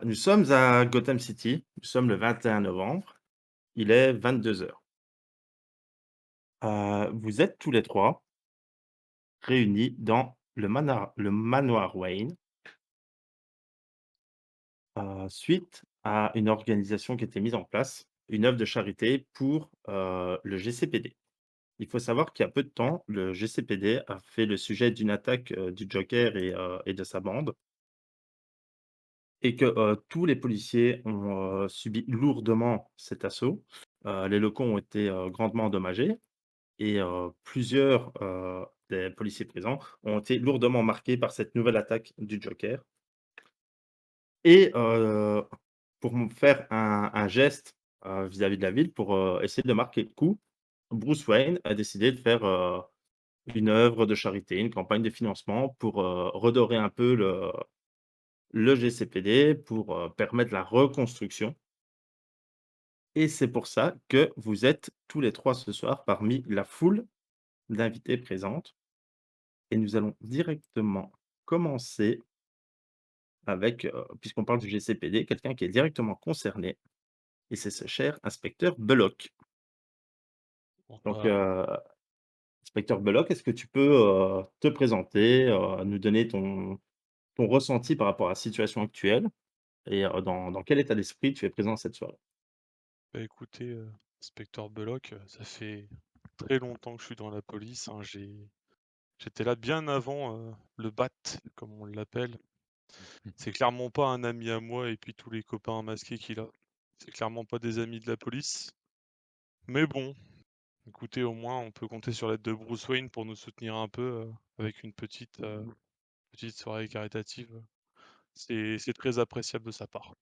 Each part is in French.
Nous sommes à Gotham City, nous sommes le 21 novembre, il est 22:00. Vous êtes tous les 3 réunis dans le manoir Wayne, suite à une organisation qui était mise en place, une œuvre de charité pour, le GCPD. Il faut savoir qu'il y a peu de temps, le GCPD a fait le sujet d'une attaque, du Joker et de sa bande et que, tous les policiers ont, subi lourdement cet assaut. Les locaux ont été, grandement endommagés. Et plusieurs, des policiers présents ont été lourdement marqués par cette nouvelle attaque du Joker et pour faire un geste, vis-à-vis de la ville pour, essayer de marquer le coup, Bruce Wayne a décidé de faire, une œuvre de charité, une campagne de financement pour, redorer un peu le GCPD, pour, permettre la reconstruction et c'est pour ça que vous êtes tous les 3 ce soir parmi la foule d'invités présente. Et nous allons directement commencer avec, puisqu'on parle du GCPD, quelqu'un qui est directement concerné et c'est ce cher inspecteur Belloc. Bon, Donc, bah, inspecteur Belloc, est-ce que tu peux, te présenter, nous donner ton ressenti par rapport à la situation actuelle et dans quel état d'esprit tu es présent cette soirée? écoutez, inspecteur Belloc, ça fait très longtemps que je suis dans la police, hein. J'étais là bien avant, le BAT, comme on l'appelle. C'est clairement pas un ami à moi et puis tous les copains masqués qu'il a. C'est clairement pas des amis de la police. Mais bon, écoutez, au moins on peut compter sur l'aide de Bruce Wayne pour nous soutenir un peu, avec une petite soirée caritative. C'est très appréciable de sa part.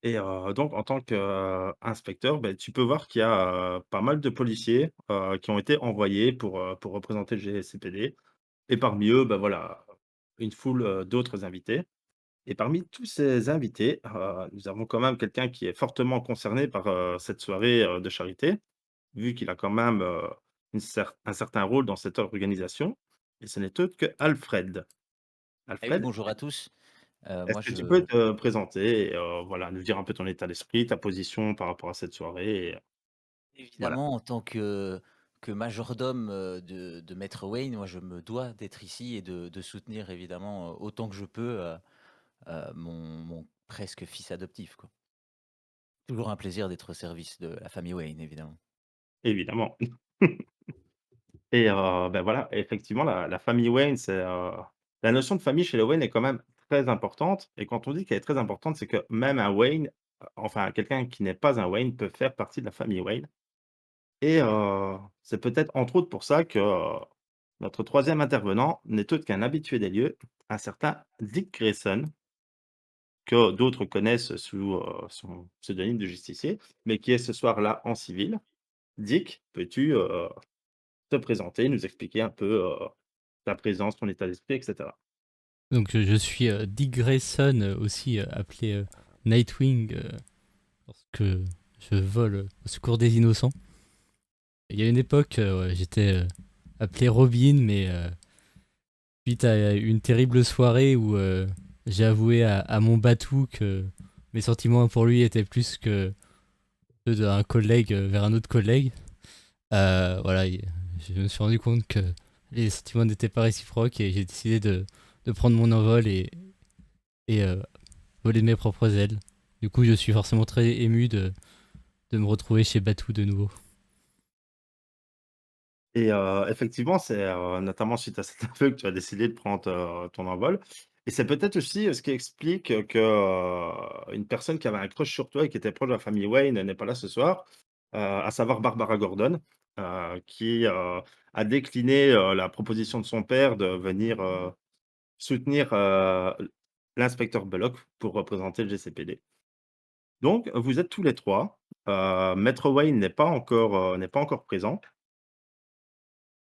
Et donc en tant qu'inspecteur, beh, tu peux voir qu'il y a, pas mal de policiers, qui ont été envoyés pour représenter le GCPD. Et parmi eux, bah, voilà, une foule, d'autres invités et parmi tous ces invités, nous avons quand même quelqu'un qui est fortement concerné par, cette soirée, de charité, vu qu'il a quand même, un certain rôle dans cette organisation et ce n'est autre que Alfred. Eh oui, Alfred, bonjour à tous. est-ce Moi, que tu peux je te présenter et voilà, nous dire un peu ton état d'esprit, ta position par rapport à cette soirée et voilà. évidemment, en tant que majordome, de maître Wayne, moi, je me dois d'être ici et de soutenir évidemment, autant que je peux, mon presque fils adoptif, quoi. Toujours un plaisir d'être au service de la famille Wayne, évidemment. Évidemment. Et bah, voilà, effectivement, la famille Wayne, c'est, la notion de famille chez les Wayne est quand même très importante et quand on dit qu'elle est très importante, c'est que même un Wayne, enfin quelqu'un qui n'est pas un Wayne peut faire partie de la famille Wayne et c'est peut-être entre autres pour ça que, notre troisième intervenant n'est autre qu'un habitué des lieux, un certain Dick Grayson, que d'autres connaissent sous, son pseudonyme de justicier, mais qui est ce soir-là en civil. Dick, peux-tu, te présenter, nous expliquer un peu, ta présence, ton état d'esprit et cetera. Donc je suis, Dick Grayson, aussi, appelé, Nightwing, lorsque je vole, au secours des innocents. Il y a une époque, ouais, j'étais, appelé Robin, mais suite à une terrible soirée où, j'ai avoué à mon Batou que mes sentiments pour lui étaient plus que ceux d'un collègue, vers un autre collègue. Voilà, je me suis rendu compte que les sentiments n'étaient pas réciproques et j'ai décidé de prendre mon envol et voler de mes propres ailes. Du coup, je suis forcément très ému de me retrouver chez Batou de nouveau. Et effectivement, c'est, notamment suite à cet aveu que tu as décidé de prendre, ton envol et c'est peut-être aussi, ce qui explique, que, une personne qui avait un crush sur toi et qui était proche de la famille Wayne n'est pas là ce soir, à savoir Barbara Gordon, qui, a décliné, la proposition de son père de venir, soutenir, l'inspecteur Belloc pour représenter le GCPD. Donc vous êtes tous les 3. Maître Wayne n'est pas encore présent.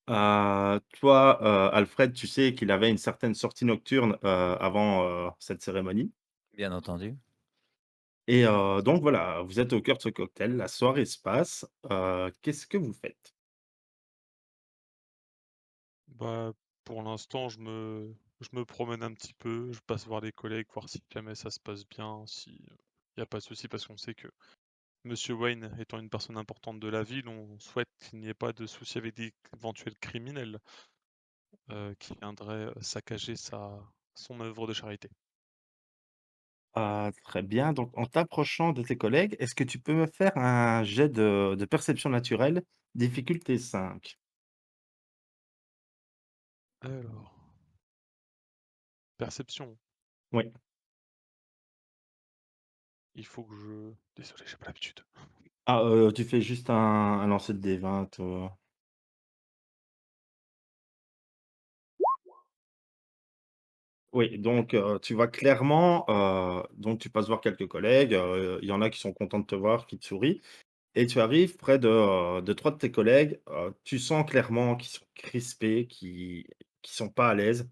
Toi, Alfred, tu sais qu'il avait une certaine sortie nocturne, avant, cette cérémonie Bien entendu. et donc voilà, vous êtes au cœur de ce cocktail, la soirée se passe, qu'est-ce que vous faites? Bah, pour l'instant, je me promène un petit peu, je passe voir les collègues, voir si jamais ça se passe bien, si, il y a pas de souci parce qu'on sait que Monsieur Wayne étant une personne importante de la ville, on souhaite qu'il n'y ait pas de souci avec des éventuels criminels, qui viendraient, saccager son œuvre de charité. Ah, très bien, donc en t'approchant de tes collègues, est-ce que tu peux me faire un jet de perception naturelle, difficulté 5? Alors, perception, Oui. il faut que je désolé, j'ai pas l'habitude. Ah, tu fais juste un lancer de D20, Oui, donc tu vois clairement, donc tu passes voir quelques collègues, il y en a qui sont contents de te voir, qui te sourient et tu arrives près de 3 de tes collègues, tu sens clairement qu'ils sont crispés, qui sont pas à l'aise.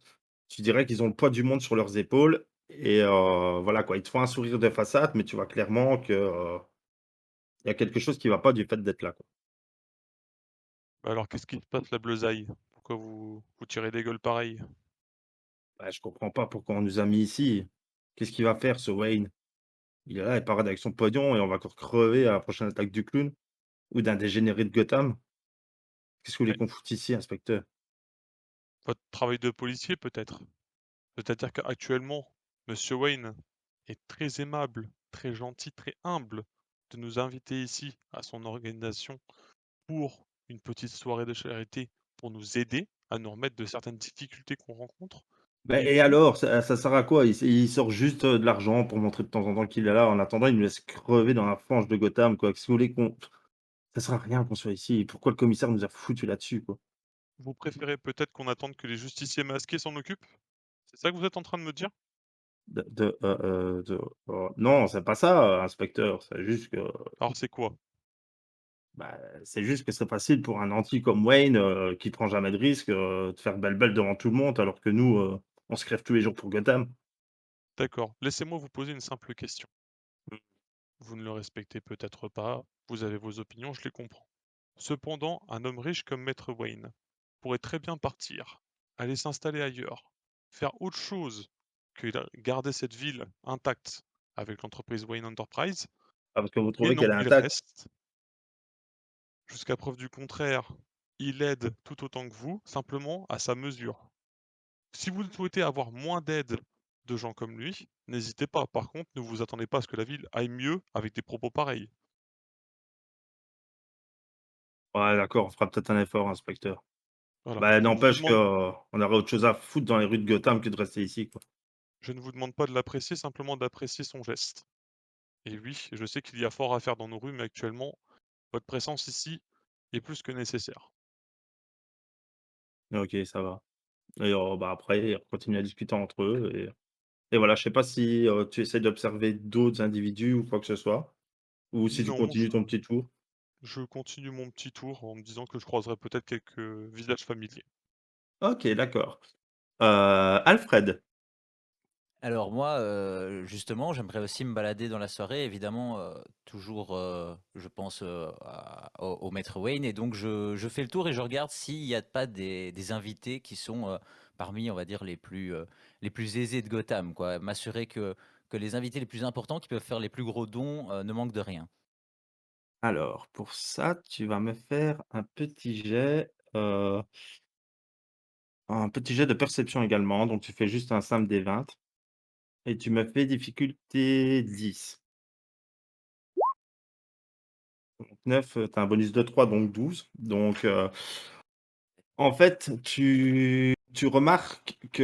Tu dirais qu'ils ont le poids du monde sur leurs épaules et voilà quoi, ils te font un sourire de façade, mais tu vois clairement que, il y a quelque chose qui va pas du fait d'être là, quoi. Bah, alors qu'est-ce qui se passe la Bleusaille? Pourquoi vous tirez des gueules pareilles? Bah, je comprends pas pourquoi on nous a mis ici. Qu'est-ce qu'il va faire ce Wayne? Il est là, il parade avec son pognon et on va encore crever à la prochaine attaque du clown ou d'un dégénéré de Gotham. Qu'est-ce que vous voulez Mais qu'on foute ici, inspecteur? votre travail de policier peut-être? C'est-à-dire qu'actuellement, Monsieur Wayne est très aimable, très gentil, très humble de nous inviter ici à son organisation pour une petite soirée de charité pour nous aider à nous remettre de certaines difficultés qu'on rencontre. Bah Et et vous, alors, ça sert à quoi? Il sort juste, de l'argent pour montrer de temps en temps qu'il est là. En attendant, il nous laisse crever dans la fange de Gotham, quoi. Qu'est-ce que vous voulez qu'on ça sert à rien qu'on soit ici. Pourquoi le commissaire nous a foutus là-dessus, quoi? vous préférez peut-être qu'on attende que les justiciers masqués s'en occupent? C'est ça que vous êtes en train de me dire? Non, c'est pas ça, inspecteur. C'est juste que, Alors c'est quoi? bah, c'est juste que c'est facile pour un anti comme Wayne, qui prend jamais de risque, de faire belle-belle devant tout le monde, alors que nous, on se crève tous les jours pour Gotham. D'accord, laissez-moi vous poser une simple question. Vous ne le respectez peut-être pas, vous avez vos opinions, je les comprends. Cependant, un homme riche comme Maître Wayne pourrait très bien partir, aller s'installer ailleurs, faire autre chose que garder cette ville intacte avec l'entreprise Wayne Enterprise, Ah, parce que vous et trouvez qu'elle non, est il intacte? reste, jusqu'à preuve du contraire, il aide tout autant que vous, simplement à sa mesure. Si vous souhaitez avoir moins d'aide de gens comme lui, n'hésitez pas. Par contre, ne vous attendez pas à ce que la ville aille mieux avec des propos pareils. Ouais, d'accord, on fera peut-être un effort, inspecteur. Voilà, Bah, n'empêche qu'on aurait autre chose à foutre dans les rues de Gotham que de rester ici, quoi. je ne vous demande pas de l'apprécier, simplement d'apprécier son geste. Et oui, je sais qu'il y a fort à faire dans nos rues, mais actuellement, votre présence ici est plus que nécessaire. OK, ça va et bah, après, on continue à discuter entre eux et voilà, je sais pas si, tu essaies d'observer d'autres individus ou quoi que ce soit? Ou si tu Non, continues ton petit tour? je continue mon petit tour en me disant que je croiserai peut-être quelques visages familiers. OK, d'accord. Alfred. Alors moi, justement, j'aimerais aussi me balader dans la soirée, évidemment, toujours, je pense, au maître Wayne et donc je fais le tour et je regarde s'il y a pas des invités qui sont, parmi, on va dire, les plus aisés de Gotham, quoi. M'assurer que les invités les plus importants qui peuvent faire les plus gros dons, ne manquent de rien. Alors, pour ça, tu vas me faire un petit jet de perception également, donc tu fais juste un simple D20 et tu me fais difficulté 10. Donc 9, tu as un bonus de 3 donc 12. Donc, en fait, tu remarques que,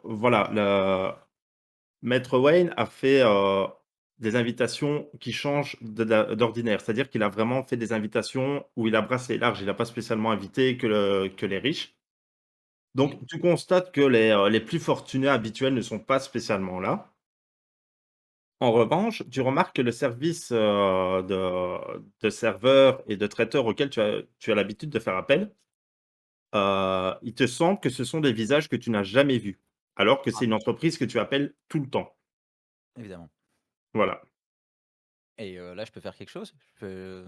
voilà, le maître Wayne a fait, des invitations qui changent d'ordinaire. C'est-à-dire qu'il a vraiment fait des invitations où il a brassé large. Il a pas spécialement invité que les riches. Mmh. Donc tu constates que les plus fortunés habituels ne sont pas spécialement là. En revanche, tu remarques que le service, de serveur et de traiteur auquel tu as l'habitude de faire appel, il te semble que ce sont des visages que tu n'as jamais vus, alors que c'est Ah, une entreprise que tu appelles tout le temps. évidemment Voilà. et là, je peux faire quelque chose? Je peux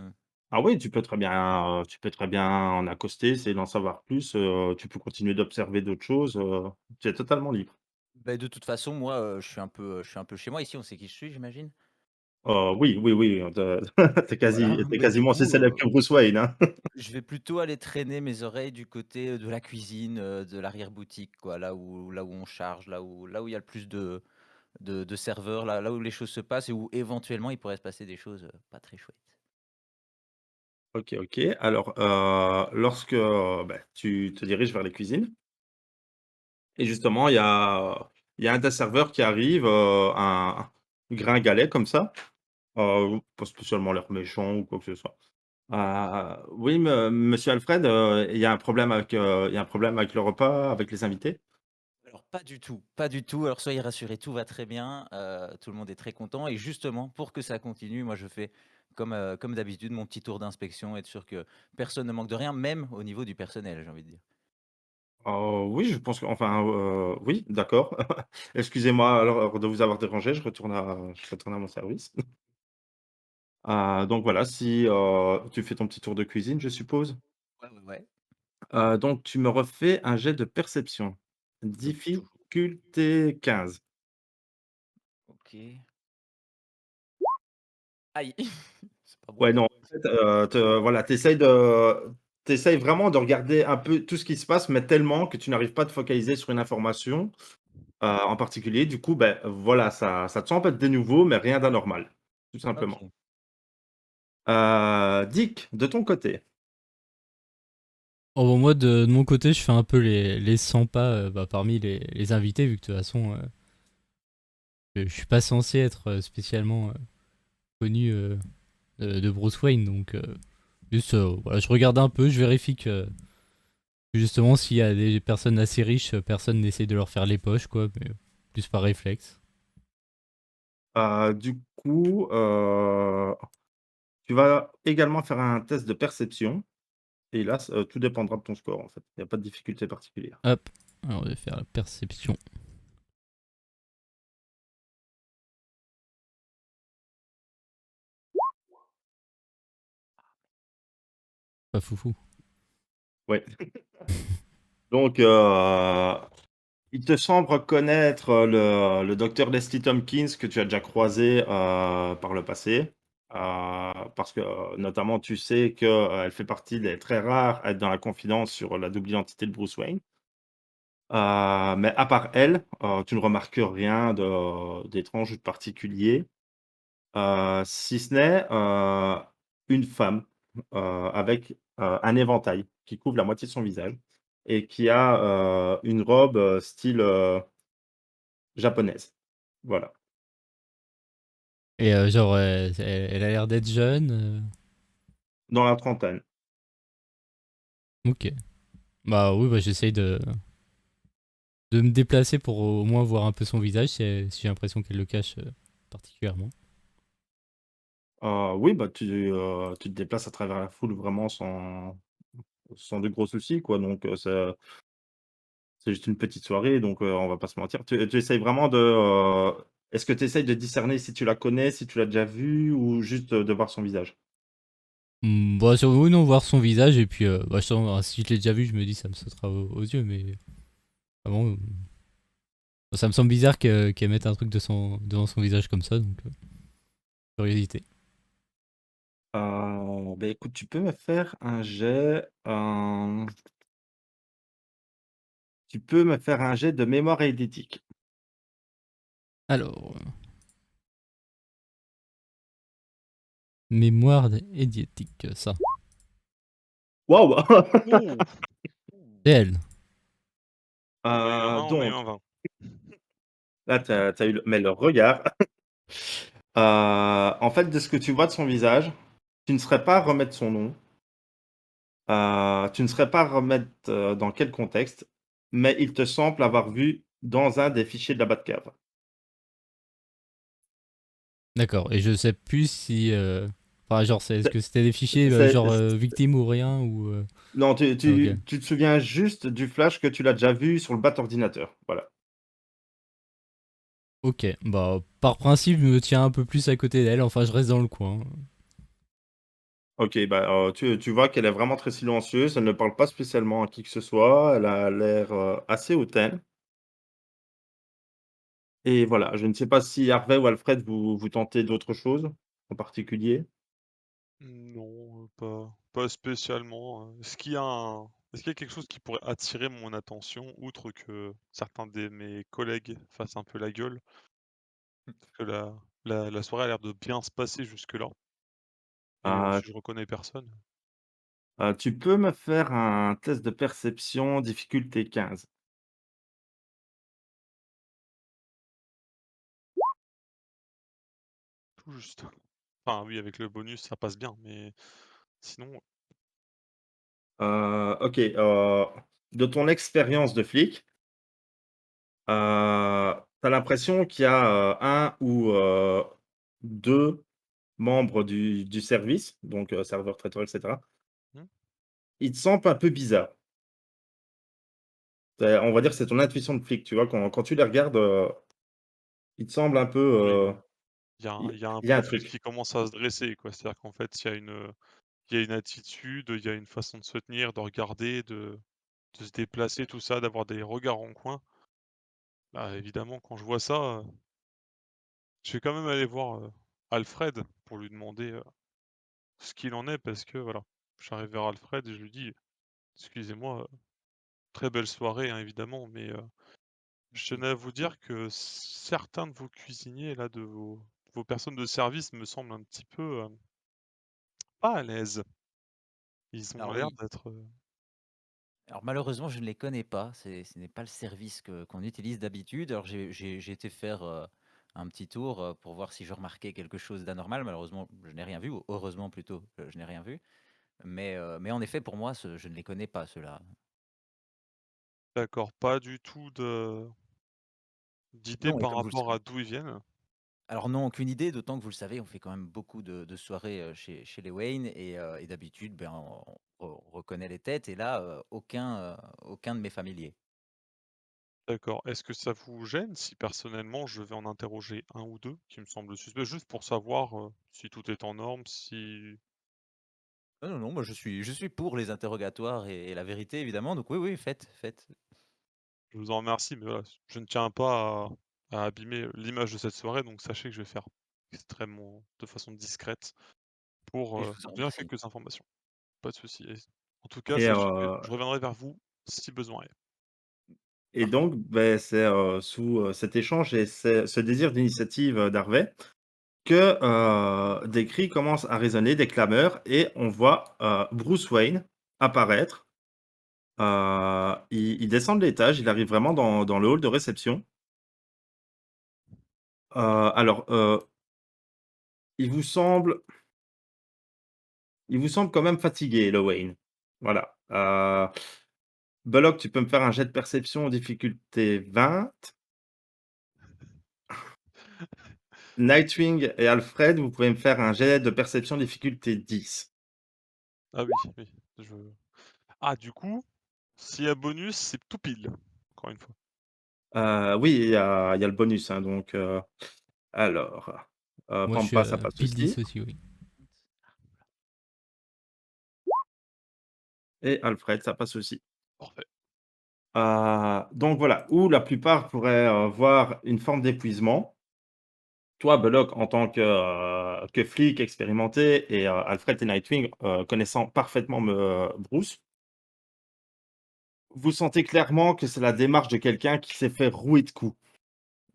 Ah oui, tu peux très bien en accoster, essayer d'en savoir plus, tu peux continuer d'observer d'autres choses, tu es totalement libre. Beh, de toute façon, moi, je suis un peu chez moi ici, on sait qui je suis, j'imagine? Oui, oui, oui, tu Voilà, es beh, du quasiment aussi coup, célèbre que Bruce Wayne, hein. je vais plutôt aller traîner mes oreilles du côté, de la cuisine, de l'arrière-boutique, quoi, là où on charge, là où il y a le plus de serveurs, là où les choses se passent et où éventuellement il pourrait se passer des choses, pas très chouettes. OK, OK. Alors, lorsque, bah, tu te diriges vers les cuisines et justement, il y a un des serveurs qui arrive, un gringalet comme ça, pas spécialement l'air méchant ou quoi que ce soit. «Oui, monsieur Alfred, il y a un problème avec, il y a un problème avec le repas, avec les invités?» Alors pas du tout, pas du tout. Alors soyez rassurés, tout va très bien, tout le monde est très content et justement pour que ça continue, moi je fais comme d'habitude mon petit tour d'inspection, être sûr que personne ne manque de rien, même au niveau du personnel, j'ai envie de dire. Oui, je pense qu'enfin, oui, d'accord. Excusez-moi alors de vous avoir dérangé, je retourne à mon service. Donc voilà, si, tu fais ton petit tour de cuisine, je suppose? Ouais, ouais, ouais. Donc tu me refais un jet de perception. Toujours. Difficulté 15. OK. Aïe! C'est pas bon. Ouais, non, en fait, te voilà, tu essayes vraiment de regarder un peu tout ce qui se passe, mais tellement que tu n'arrives pas à te focaliser sur une information, en particulier. Du coup, ben, voilà, ça te semble être des nouveaux, mais rien d'anormal, tout simplement. OK. Dick, de ton côté? Oh, bon, moi, de mon côté, je fais un peu les 100 pas bah, parmi les invités, vu que de toute façon, je suis pas censé être spécialement connu de Bruce Wayne. Donc, juste, voilà, je regarde un peu, je vérifie que justement, s'il y a des personnes assez riches, personne n'essaie de leur faire les poches, quoi, mais plus par réflexe. Du coup, tu vas également faire un test de perception et là, tout dépendra de ton score, en fait. Il y a pas de difficulté particulière. Hop, alors je vais faire la perception. Pas foufou. Ouais. Donc, il te semble reconnaître le docteur Leslie Tompkins que tu as déjà croisé, par le passé. Parce que, notamment, tu sais qu'elle fait partie des très rares à être dans la confidence sur la double identité de Bruce Wayne. Mais à part elle, tu ne remarques rien d'étrange ou de particulier, si ce n'est, une femme, avec, un éventail qui couvre la moitié de son visage et qui a, une robe, style, japonaise. Voilà. Et genre, elle a l'air d'être jeune. Dans la trentaine. Ok. Bah oui, bah, j'essaye de me déplacer pour au moins voir un peu son visage si j'ai l'impression qu'elle le cache particulièrement. Oui, bah, tu te déplaces à travers la foule vraiment sans de gros soucis, quoi, donc c'est juste une petite soirée, donc on va pas se mentir. Tu essayes vraiment est-ce que tu essayes de discerner si tu la connais, si tu l'as déjà vue ou juste, de voir son visage? Bah, oui, non, voir son visage, et puis bah, si je l'ai déjà vu, je me dis ça me sautera aux yeux, mais vraiment, ça me semble bizarre qu'elle mette un truc devant son visage comme ça, donc curiosité. Beh, écoute, tu peux me faire un jet, tu peux me faire un jet de mémoire eidetique. Alors, mémoire édiotique, ça. Waouh! Oh! C'est elle. On a eu un 20, on a eu Donc un 20. là, tu as eu le regard. En fait, de ce que tu vois de son visage, tu ne saurais pas remettre son nom, tu ne saurais pas remettre, dans quel contexte, mais il te semble l'avoir vu dans un des fichiers de la Batcave. D'accord, et je sais plus si... Enfin, genre, est-ce C'est que c'était des fichiers c'est genre victimes ou rien ou... non, Ah, ok. tu te souviens juste du flash que tu l'as déjà vu sur le bat ordinateur, voilà. Ok, bah par principe, je me tiens un peu plus à côté d'elle, enfin je reste dans le coin. OK, bah, tu vois qu'elle est vraiment très silencieuse, elle ne parle pas spécialement à qui que ce soit, elle a l'air, assez hautaine et voilà, je ne sais pas si Harvey ou Alfred vous tentez d'autres choses en particulier? Non, pas spécialement, est-ce qu'il y a quelque chose qui pourrait attirer mon attention outre que certains de mes collègues fassent un peu la gueule? Parce que la soirée a l'air de bien se passer jusque-là et Ah, je reconnais personne. tu peux me faire un test de perception difficulté 15. Tout juste. Enfin oui, avec le bonus, ça passe bien, mais sinon, OK, de ton expérience de flic, tu as l'impression qu'il y a, 1 ou 2 membres du service, donc serveur, traiteur et cetera. mmh, Ils te semblent un peu bizarres. On va dire que c'est ton intuition de flic, tu vois? Quand tu les regardes, ils te semblent un peu, oui, heu, il y a un il y a un profil truc. qui commence à se dresser, quoi. C'est-à-dire qu'en fait, il y a une attitude, il y a une façon de se tenir, de regarder, de se déplacer, tout ça, d'avoir des regards en coin. Bah, évidemment, quand je vois ça, je vais quand même aller voir, Alfred pour lui demander, ce qu'il en est parce que voilà, j'arrive vers Alfred et je lui dis: «Excusez-moi, très belle soirée, hein, évidemment, mais je tenais à vous dire que certains de vos cuisiniers là, de vos personnes de service me semblent un petit peu, pas à l'aise. Ils ont Alors l'air oui, d'être, alors malheureusement, je ne les connais pas. Ce n'est pas le service qu'on utilise d'habitude. Alors j'ai été faire un petit tour pour voir si je remarquais quelque chose d'anormal. Malheureusement, je n'ai rien vu, ou heureusement plutôt, je n'ai rien vu. Mais en effet, pour moi, je ne les connais pas, ceux-là. d'accord, pas du tout d'idée Non, et par comme vous le rapport savez. à d'où ils viennent. Alors non, aucune idée, d'autant que vous le savez, on fait quand même beaucoup de soirées chez les Wayne et d'habitude, ben, on reconnaît les têtes et là, aucun de mes familiers. D'accord. Est-ce que ça vous gêne si personnellement je vais en interroger un ou 2 qui me semblent suspects, juste pour savoir, si tout est en norme, si Non, non, non, moi je suis pour les interrogatoires et la vérité évidemment, donc oui, oui, faites, faites. je vous en remercie, mais voilà, je ne tiens pas à abîmer l'image de cette soirée, donc sachez que je vais faire extrêmement de façon discrète pour, Et je vous en obtenir remercie. quelques informations. Pas de souci et en tout cas, Et sachez que je reviendrai vers vous si besoin est. donc beh, c'est, sous, cet échange et ce désir d'initiative, d'Harvey que, des cris commencent à résonner, des clameurs et on voit, Bruce Wayne apparaître. Il descend de l'étage, il arrive vraiment dans le hall de réception. Alors, il vous semble il vous semble quand même fatigué, le Wayne. Voilà. Bullock, tu peux me faire un jet de perception difficulté 20. Nightwing et Alfred, vous pouvez me faire un jet de perception difficulté 10. Ah oui, oui, je du coup, s'il y a bonus, c'est tout pile, encore une fois. Oui, il y a le bonus, hein, donc alors, Moi, je suis Pampa, ça pas de pile 10 souci aussi, oui. et Alfred, ça pas de souci. Parfait. Donc voilà, où la plupart pourraient, voir une forme d'épuisement. Toi, Belloc, en tant que flic expérimenté et Alfred et Nightwing, connaissant parfaitement Bruce, vous sentez clairement que c'est la démarche de quelqu'un qui s'est fait rouer de coups.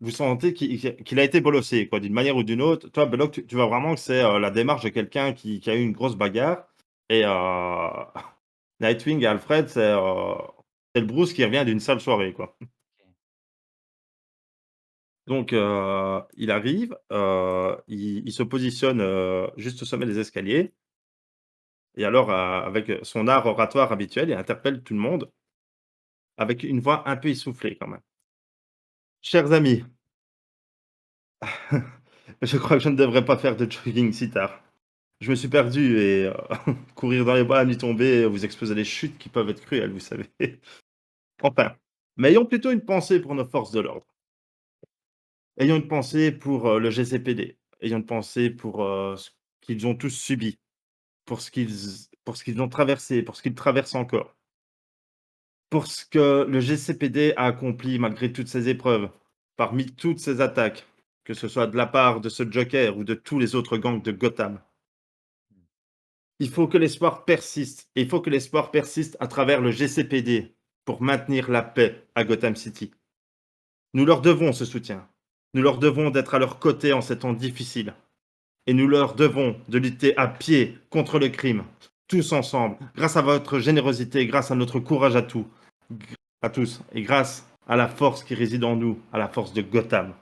Vous sentez qu'il a été bolossé, quoi, d'une manière ou d'une autre. Toi, Belloc, tu vois vraiment que c'est, la démarche de quelqu'un qui a eu une grosse bagarre et Nightwing et Alfred, c'est le Bruce qui revient d'une sale soirée, quoi. Donc il arrive, il se positionne, juste au sommet des escaliers et alors, avec son art oratoire habituel, il interpelle tout le monde avec une voix un peu essoufflée quand même. «Chers amis, je crois que je ne devrais pas faire de jogging si tard. Je me suis perdu et courir dans les bois, à nuit tombée, vous exposer à des chutes qui peuvent être cruelles, vous savez. Enfin, mais ayons plutôt une pensée pour nos forces de l'ordre. Ayons une pensée pour, le GCPD. Ayons une pensée pour, ce qu'ils ont tous subi. pour ce qu'ils ont traversé, pour ce qu'ils traversent encore, pour ce que le GCPD a accompli malgré toutes ces épreuves, parmi toutes ces attaques, que ce soit de la part de ce Joker ou de tous les autres gangs de Gotham. Il faut que l'espoir persiste, et il faut que l'espoir persiste à travers le GCPD pour maintenir la paix à Gotham City. Nous leur devons ce soutien. Nous leur devons d'être à leur côté en ces temps difficiles. Et nous leur devons de lutter à pied contre le crime, tous ensemble, grâce à votre générosité, grâce à notre courage à tous, et grâce à la force qui réside en nous, à la force de Gotham.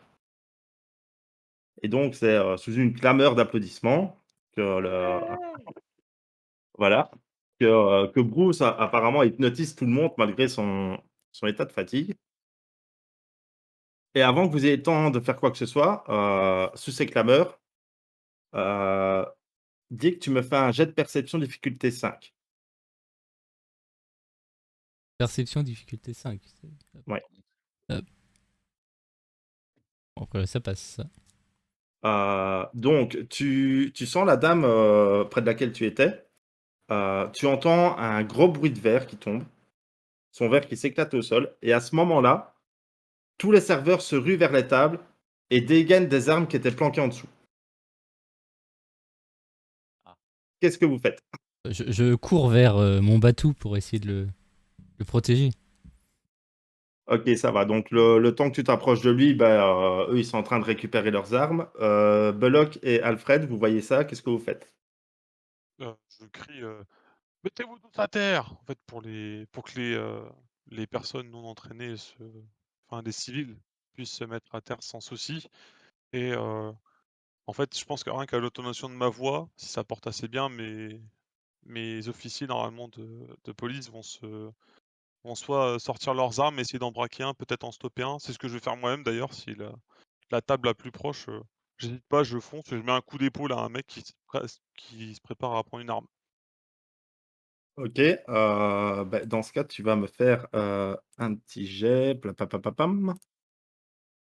Et donc, c'est sous une clameur d'applaudissements que voilà, que Bruce apparemment hypnotise tout le monde malgré son état de fatigue. Et avant que vous ayez le temps de faire quoi que ce soit, sous ces clameurs, heu, dis que tu me fais un jet de perception difficulté 5. Perception difficulté 5. Ouais. Hop. Donc ça passe ça. Donc tu sens la dame, près de laquelle tu étais, tu entends un gros bruit de verre qui tombe, son verre qui s'éclate au sol et à ce moment-là, tous les serveurs se ruent vers les tables et dégainent des armes qui étaient planquées en dessous. Ah. Qu'est-ce que vous faites? Je cours vers mon batou pour essayer de le protéger. OK, ça va. Donc le temps que tu t'approches de lui, bah, eux, ils sont en train de récupérer leurs armes. Belloc et Alfred, vous voyez ça, qu'est-ce que vous faites? Je crie, «Mettez-vous tous à terre!» En fait, pour que les personnes non entraînées enfin des civils puissent se mettre à terre sans souci et en fait, je pense que rien qu'à l'intonation de ma voix, si ça porte assez bien, mes officiers normalement de police vont soit, sortir leurs armes, essayer d'en braquer un, peut-être en stopper un. C'est ce que je vais faire moi-même d'ailleurs si la table la plus proche, j'hésite pas, je fonce et je mets un coup d'épaule à un mec qui se prépare à prendre une arme. OK, bah, dans ce cas, tu vas me faire, un petit jet, plapapapapam.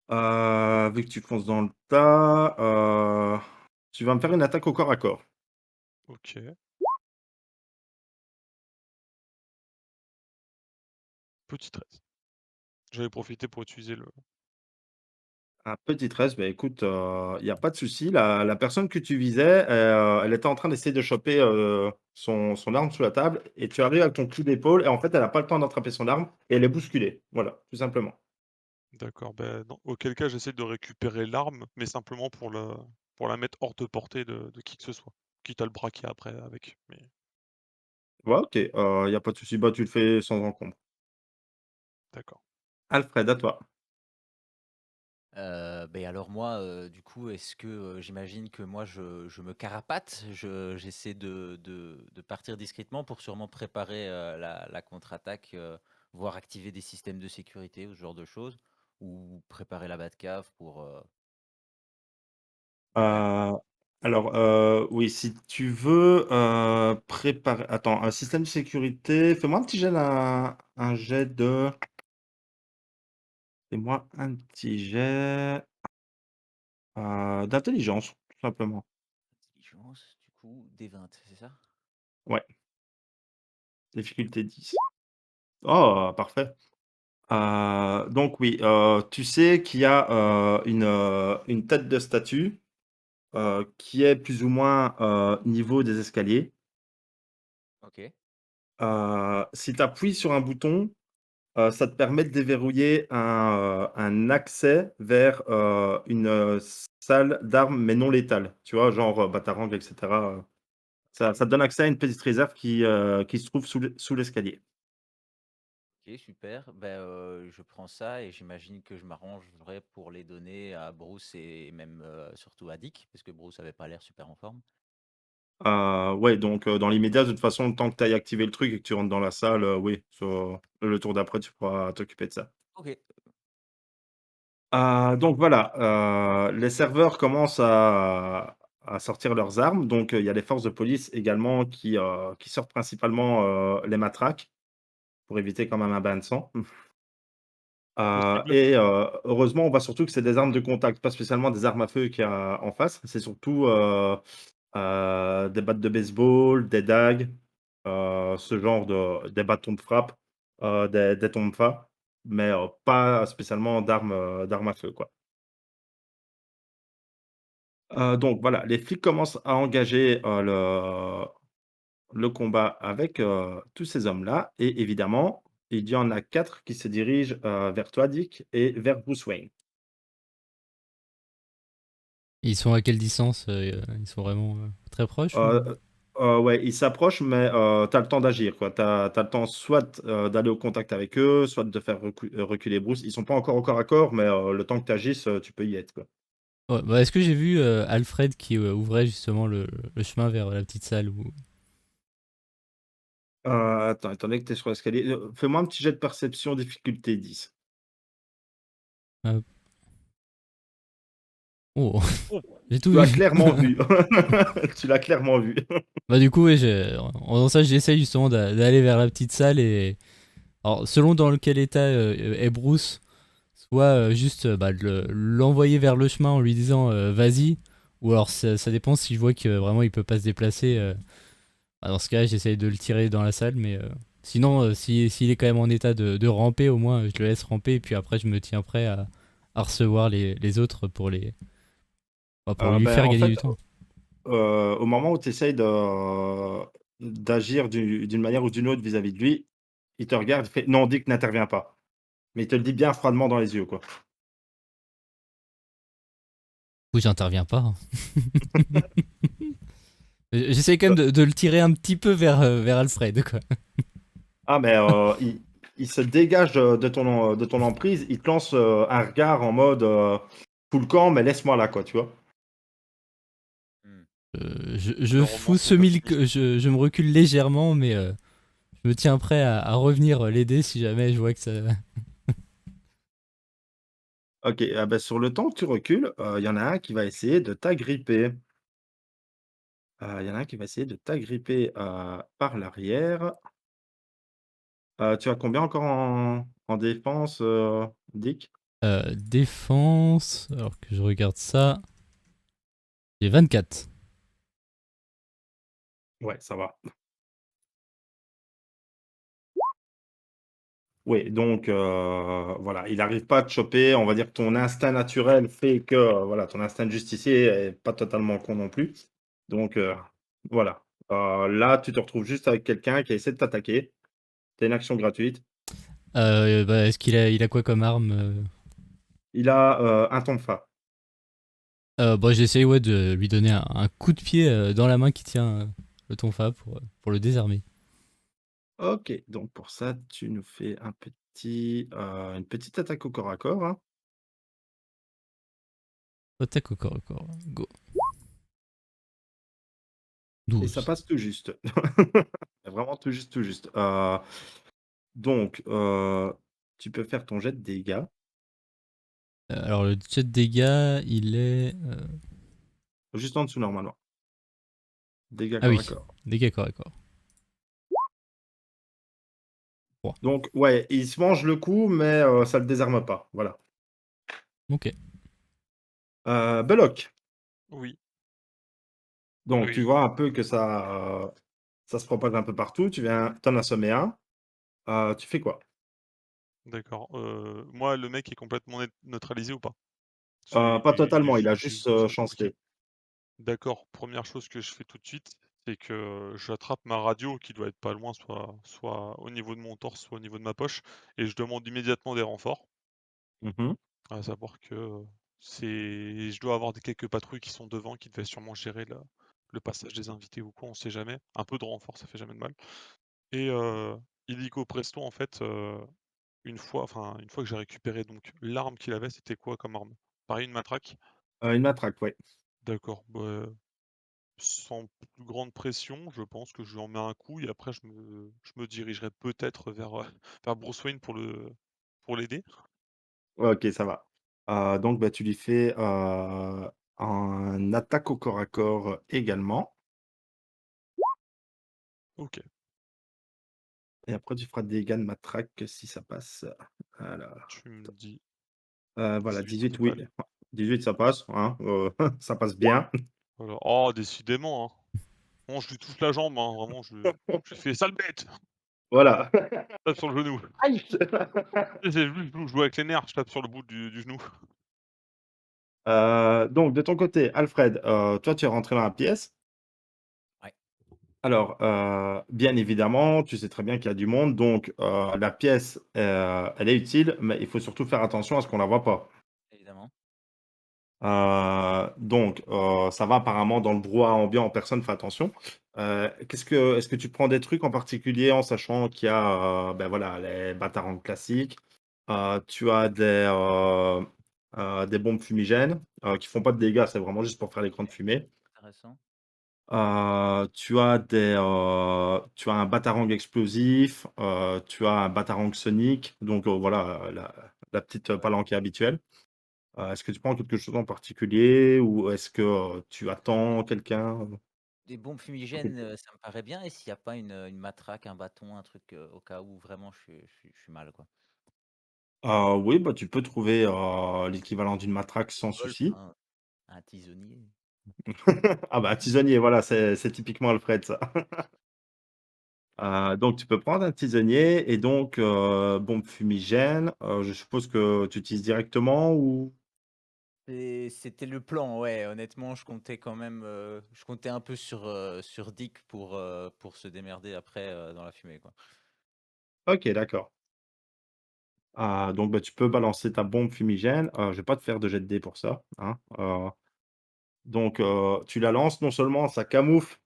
Vu que tu fonces dans le tas, tu vas me faire une attaque au corps à corps. OK. Petit 13. J'avais profité pour utiliser le Un petit 13, bah, écoute, il y a pas de souci. La personne que tu visais, elle était en train d'essayer de choper, son arme sous la table et tu arrives avec ton coup d'épaule et en fait, elle a pas le temps d'attraper son arme et elle est bousculée. Voilà, tout simplement. d'accord, ben, dans auquel cas j'essaie de récupérer l'arme, mais simplement pour la mettre hors de portée de qui que ce soit. Quitte à le braquer après avec, mais Ouais, OK, il y a pas de souci. Bah, tu le fais sans encombre. d'accord. Alfred, à toi. Beh, alors moi, du coup, est-ce que, j'imagine que moi je me carapate, j'essaie de partir discrètement pour sûrement préparer, la contre-attaque, voire activer des systèmes de sécurité ou ce genre de choses? Ou préparer la Batcave pour, derrière? Heu, alors, oui, si tu veux, préparer attends, un système de sécurité, fais-moi un petit jet un jet de fais-moi un petit jet, d'intelligence, tout simplement. Intelligence, du coup, D20, c'est ça? Ouais, difficulté 10. Oh, parfait. Donc oui, tu sais qu'il y a, une tête de statue, qui est plus ou moins, niveau des escaliers. OK. Si tu appuies sur un bouton, ça te permet de déverrouiller un accès vers, une, salle d'armes, mais non létale. Tu vois? Genre, Batarang et cetera, ça te donne accès à une petite réserve qui se trouve sous l'escalier. OK, super. Ben, je prends ça et j'imagine que je m'arrangerai pour les donner à Bruce et même, surtout à Dick, parce que Bruce avait pas l'air super en forme. Ouais, donc dans l'immédiat, de toute façon, le temps que tu ailles activer le truc et que tu rentres dans la salle, oui, le tour d'après, tu pourras t'occuper de ça. OK. Donc voilà, les serveurs commencent à sortir leurs armes, donc il y a les forces de police également qui sortent principalement, les matraques pour éviter quand même un bain de sang. Possible. Et heureusement, on voit surtout que c'est des armes de contact, pas spécialement des armes à feu qu'il y a en face. C'est surtout, des battes de baseball, des dagues, ce genre des bâtons de frappe, des tonfa, mais pas spécialement d'armes à feu, quoi. Donc voilà, les flics commencent à engager, le combat avec, tous ces hommes-là et évidemment, il y en a 4 qui se dirigent, vers toi, Dick, et vers Bruce Wayne. Ils sont à quelle distance? Ils sont vraiment très proches ou... Heu ouais, ils s'approchent, mais tu as le temps d'agir, quoi. Tu as le temps soit, d'aller au contact avec eux, soit de faire reculer Bruce. Ils sont pas encore au corps à corps, mais le temps que tu agisses, tu peux y être, quoi. Ouais, bah, est-ce que j'ai vu Alfred qui ouvrait justement le chemin vers la petite salle où... Attends, étant donné que tu es sur l'escalier, fais-moi un petit jet de perception difficulté 10. Hop. Oh, Oh! j'ai tout Tu as vu. clairement vu. Tu l'as clairement vu. Bah du coup, ouais, en faisant ça, j'essaye justement d'aller vers la petite salle et... Alors, selon dans quel état est Bruce, soit juste bah, l'envoyer vers le chemin en lui disant vas-y, ou alors ça dépend si je vois que vraiment il peut pas se déplacer. Bah, dans ce cas, j'essaye de le tirer dans la salle, mais sinon, s'il est quand même en état de ramper, au moins je le laisse ramper et puis après je me tiens prêt à recevoir les autres pour pour lui Ben, faire en gagner du fait, temps. au moment où tu essayes d'agir d'une manière ou d'une autre vis-à-vis de lui, il te regarde, il fait: «Non, Dick, n'intervient pas». Mais il te le dit bien froidement dans les yeux, quoi. Du coup, j'interviens pas, hein. J'essaie quand même de le tirer un petit peu vers Alfred, quoi. Ah mais il se dégage, de ton emprise, il te lance, un regard en mode, «Fous le camp, mais laisse-moi là», quoi, tu vois? Hmm. Je Le fous romancier pacifiste. je me recule légèrement, mais je me tiens prêt à revenir l'aider si jamais je vois que ça... OK, ah bah, sur le temps que tu recules, il y en a un qui va essayer de t'agripper. Il y en a un qui va essayer de t'agripper, par l'arrière. Tu as combien encore en défense, Dick? Défense, alors que je regarde ça, j'ai 24. Ouais, ça va. Oui, donc voilà, il n'arrive pas à te choper. On va dire que ton instinct naturel fait que, voilà, ton instinct de justicier est pas totalement con non plus. Donc voilà. Là, tu te retrouves juste avec quelqu'un qui essaie de t'attaquer. C'est une action gratuite. Bah, est-ce il a quoi comme arme Il a, un tonfa. Bah, j'essaye ouais, de lui donner un coup de pied dans la main qui tient le tonfa pour le désarmer. OK, donc pour ça, tu nous fais une petite attaque au corps à corps, hein, Attaque au corps à corps, go. et ça 12. passe tout juste. Vraiment tout juste, tout juste. Donc tu peux faire ton jet de dégâts. Alors le jet de dégâts, il est... Juste en dessous normalement. Dégâts Ah corps à oui, corps. dégâts corps à corps. 3. Donc ouais, il se mange le coup, mais ça le désarme pas, voilà. Ok. Belloc, Oui, donc tu oui, vois un peu que ça se propage un peu partout, tu viens t'en assommer un, tu fais quoi? d'accord. Moi, le mec est complètement neutralisé ou pas? Pas totalement, il a J'ai juste, bougé. OK. chancelé. D'accord, première chose que je fais tout de suite, c'est que j'attrape ma radio qui doit être pas loin, soit au niveau de mon torse, soit au niveau de ma poche, et je demande immédiatement des renforts. Mmh. À savoir que, je dois avoir des quelques patrouilles qui sont devant, qui devaient sûrement gérer le passage des invités ou quoi, on sait jamais. Un peu de renfort, ça fait jamais de mal, et illico presto, en fait, une fois que j'ai récupéré donc l'arme qu'il avait, c'était quoi comme arme? Pareil, une matraque? Une matraque, ouais. D'accord, bah, sans plus grande pression, je pense que je lui en mets un coup et après je me dirigerai peut-être vers, vers Bruce Wayne pour l'aider. Ouais, OK, ça va. Donc bah, tu lui fais, un attaque au corps à corps, également, OK, et après tu feras des dégâts de matraque si ça passe. Alors, tu me dis voilà 18. 18, oui. Allez, 18 ça passe, hein, ça passe bien. Voilà. Oh décidément, hein. Bon, je lui touche la jambe, hein, vraiment je lui fais: «Sale bête!» Voilà. Je tape sur le genou. Aïe! Tu sais, c'est juste je joue avec les nerfs, je tape sur le bout du genou. Donc de ton côté, Alfred, toi, tu es rentré dans la pièce. Ouais, Alors, bien évidemment, tu sais très bien qu'il y a du monde, donc la pièce, elle est utile, mais il faut surtout faire attention à ce qu'on la voit pas. évidemment. Donc ça va apparemment dans le brouhaha ambiant, personne fait attention. Est-ce que tu prends des trucs en particulier en sachant qu'il y a, ben, voilà, les batarangs classiques, tu as des bombes fumigènes, qui font pas de dégâts, c'est vraiment juste pour faire l'écran de fumée. Intéressant. Tu as un batarang explosif, tu as un batarang sonique, donc voilà, la petite Ouais. palanquée habituelle. Est-ce que tu prends quelque chose en particulier ou est-ce que, tu attends quelqu'un? Des bombes fumigènes, ça me paraît bien et s'il y a pas une matraque, un bâton, un truc, au cas où vraiment je suis mal, quoi? Oui, bah, tu peux trouver, l'équivalent d'une matraque sans Golf, souci. hein, un tisonnier. Ah bah, tisonnier, voilà, c'est typiquement Alfred ça. Donc tu peux prendre un tisonnier et donc bombe fumigène, je suppose que tu utilises directement ou? Et c'était le plan, ouais, honnêtement, je comptais un peu sur Dick pour se démerder après, dans la fumée, quoi. OK, d'accord. Donc bah, tu peux balancer ta bombe fumigène, je vais pas te faire de jet de dés pour ça, hein, donc tu la lances, non seulement ça camoufle,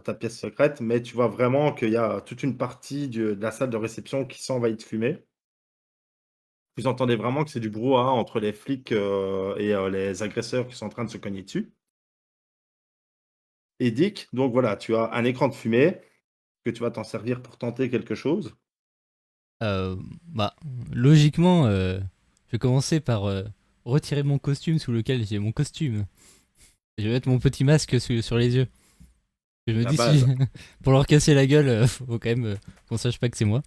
ta pièce secrète, mais tu vois vraiment qu'il y a toute une partie de la salle de réception qui s'envahit de fumée. Vous entendez vraiment que c'est du brouhaha entre les flics, et les agresseurs qui sont en train de se cogner dessus. Et Dick, donc voilà, tu as un écran de fumée que tu vas t'en servir pour tenter quelque chose. Bah, logiquement, je vais commencer par retirer mon costume sous lequel j'ai mon costume. Je vais mettre mon petit masque sur les yeux. Je me La dis si base. pour leur casser la gueule, faut quand même qu'on sache pas que c'est moi.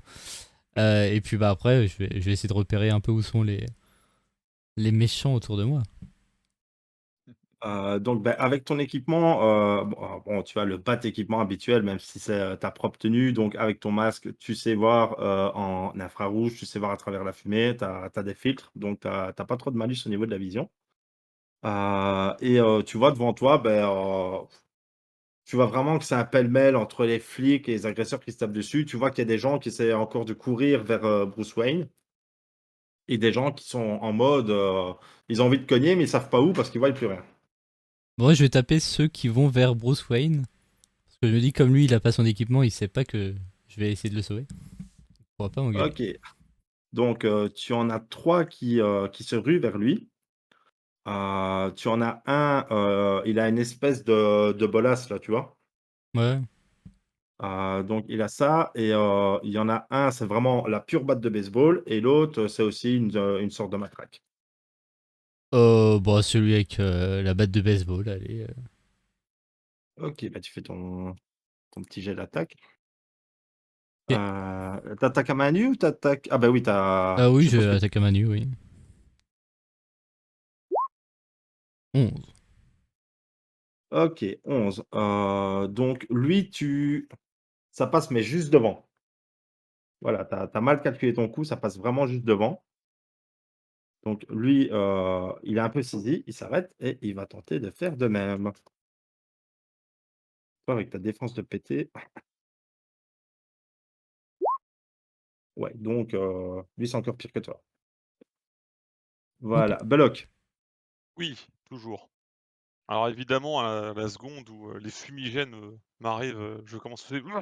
Et puis bah après, je vais essayer de repérer un peu où sont les méchants autour de moi. Donc, bah, avec ton équipement, bon, tu as le bat équipement habituel, même si c'est, ta propre tenue. Donc avec ton masque, tu sais voir, en infrarouge, tu sais voir à travers la fumée, tu as des filtres, donc tu as pas trop de malus au niveau de la vision. Et tu vois devant toi, ben, tu vois vraiment que c'est un pêle-mêle entre les flics et les agresseurs qui se tapent dessus. Tu vois qu'il y a des gens qui essaient encore de courir vers, Bruce Wayne et des gens qui sont en mode, ils ont envie de cogner, mais ils savent pas où parce qu'ils voient plus rien. Bon, je vais taper ceux qui vont vers Bruce Wayne. Parce que je me dis, comme lui, il a pas son équipement, il sait pas que je vais essayer de le sauver. Il pourra pas m'engueuler. OK. Donc, tu en as 3 qui se ruent vers lui. Tu en as un, il a une espèce de bolas là, tu vois? Ouais. Donc il a ça et il y en a un, c'est vraiment la pure batte de baseball et l'autre, c'est aussi une sorte de matraque. Bon, celui avec la batte de baseball, allez. OK, bah, tu fais ton petit jet d'attaque. Ok. Tu à main nue ou tu ah bah, oui, Ah je oui, je suppose que attaque à main nue, oui. 11. OK, 11. Donc lui, ça passe mais juste devant. Voilà, tu as mal calculé ton coup, ça passe vraiment juste devant. Donc lui, il est un peu saisi, il s'arrête et il va tenter de faire de même. Toi, avec ta défense de pété, ouais, donc lui, c'est encore pire que toi. Ok. Voilà, Belloc. Oui, toujours. Alors évidemment, à la seconde où, les fumigènes, m'arrivent, je commence à faire: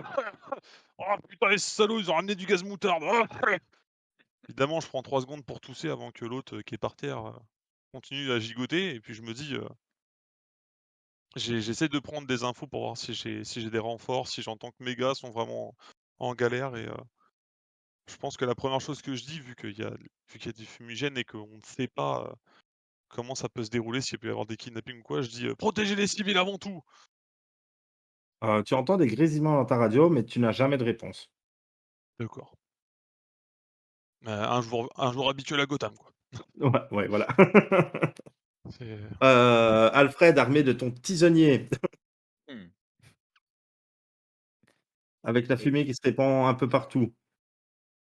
«Oh putain les salauds, ils ont ramené du gaz moutarde! Évidemment, je prends 3 secondes pour tousser avant que l'autre, qui est par terre, continue à gigoter et puis je me dis, j'essaie de prendre des infos pour voir si j'ai des renforts, si j'entends que mes gars sont vraiment en galère et je pense que la première chose que je dis vu qu'il y a du fumigène et qu'on ne sait pas, comment ça peut se dérouler, s'il peut y avoir des kidnappings ou quoi, je dis: «Protégez les civils avant tout!» Tu entends des grésillements dans ta radio, mais tu n'as jamais de réponse. D'accord. Un jour habituel à Gotham, quoi. Ouais, ouais, voilà. C'est Alfred, armé de ton tisonnier, Hmm. avec la Et, fumée qui se répand un peu partout.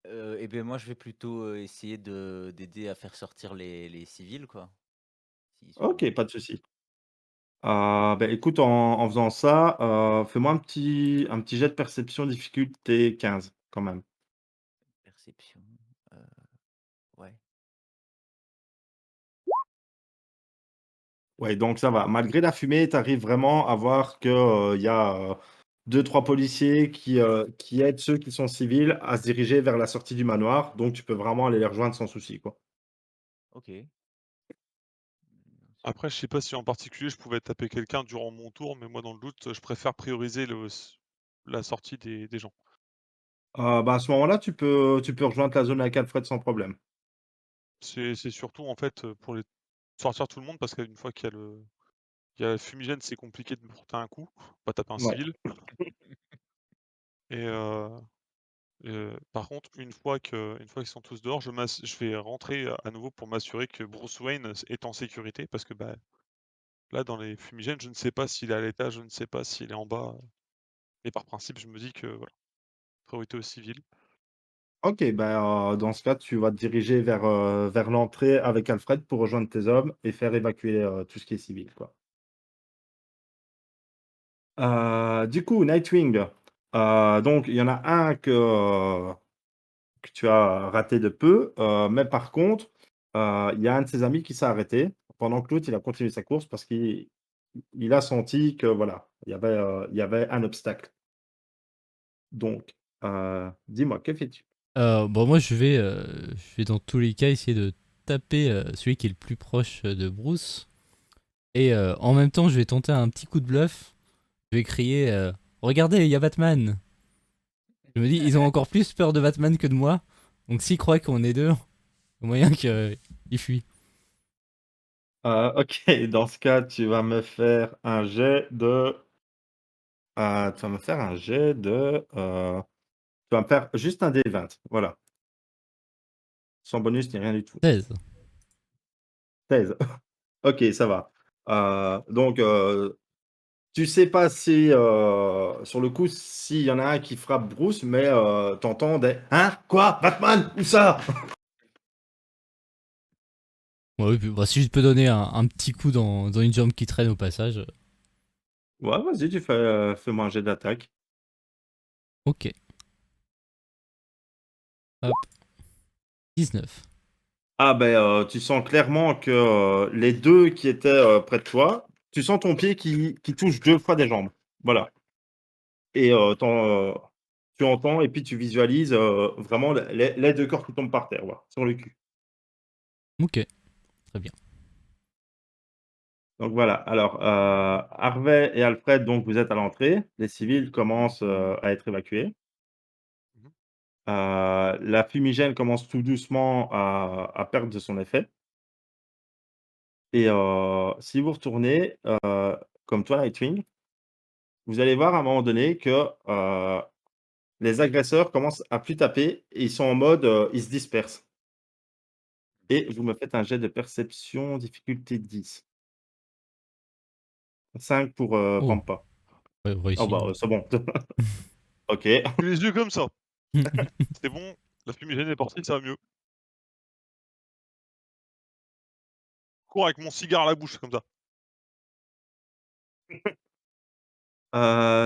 eh bien, moi, je vais plutôt essayer d'aider à faire sortir les civils, quoi. S'ils sont OK, pas de souci. Écoute, en faisant ça, fais-moi un petit jet de perception difficulté 15 quand même. perception. euh, ouais. Ouais, donc ça va. Malgré la fumée, tu arrives vraiment à voir que, il y a, 2-3 policiers qui aident ceux qui sont civils à se diriger vers la sortie du manoir, donc tu peux vraiment aller les rejoindre sans souci, quoi. Ok. après, je sais pas si en particulier je pouvais taper quelqu'un durant mon tour, mais moi, dans le doute, je préfère prioriser la sortie des gens. À ce moment-là, tu peux rejoindre la zone avec Alfred sans problème. C'est surtout, en fait, pour les sortir tout le monde parce qu'une fois qu'il y a le fumigène, c'est compliqué de me porter un coup, pas taper un Ouais. civil et par contre, une fois qu'ils sont tous dehors, je vais rentrer à nouveau pour m'assurer que Bruce Wayne est en sécurité parce que, bah, là, dans les fumigènes, je ne sais pas s'il est à l'étage, je ne sais pas s'il est en bas, et par principe, je me dis que, voilà, priorité aux civils. OK, dans ce cas, tu vas te diriger vers l'entrée avec Alfred pour rejoindre tes hommes et faire évacuer, tout ce qui est civil, quoi. Du coup, Nightwing, donc il y en a un que tu as raté de peu, mais par contre, il y a un de ses amis qui s'est arrêté pendant que l'autre, il a continué sa course parce qu'il a senti que voilà, il y avait un obstacle. Donc, dis-moi, que fais-tu? Bon, moi, je vais dans tous les cas essayer de taper celui qui est le plus proche de Bruce. Et en même temps, je vais tenter un petit coup de bluff. Je vais crier regardez, il y a Batman. Je me dis, ils ont encore plus peur de Batman que de moi. Donc s'ils croient qu'on est deux, il y a moyen qu'ils fuient. OK, dans ce cas, tu vas me faire un jet de, tu vas me faire juste un D20, voilà, sans bonus ni rien du tout. 16. 16. OK, ça va. Donc, tu sais pas si, sur le coup, s'il y en a un qui frappe Bruce, mais, tu des: «Hein? Quoi? Batman? Où ça?» Ouais, et puis, bah, si je peux donner un petit coup dans une jambe qui traîne au passage. Ouais, vas-y, fais-moi un jet d'attaque. Ok. Hop. 19. Tu sens clairement que, les 2 qui étaient, près de toi, tu sens ton pied qui touche 2 fois des jambes. Voilà. Et tu entends et puis tu visualises, vraiment les 2 corps qui tombent par terre, voilà, sur le cul. Ok, très bien. Donc voilà, alors, Harvey et Alfred, donc vous êtes à l'entrée. Les civils commencent, à être évacués. Mmh. La fumigène commence tout doucement à perdre de son effet et si vous retournez, comme toi, Nightwing, vous allez voir à un moment donné que, les agresseurs commencent à plus taper et ils sont en mode, ils se dispersent. Et vous me faites un jet de perception difficulté 10. 5 pour, Oh, Pampa. ouais, Oh réussi. c'est bon. OK. Les yeux comme ça, c'est bon, la fumigène est partie, ça va mieux. Cours avec mon cigare à la bouche comme ça.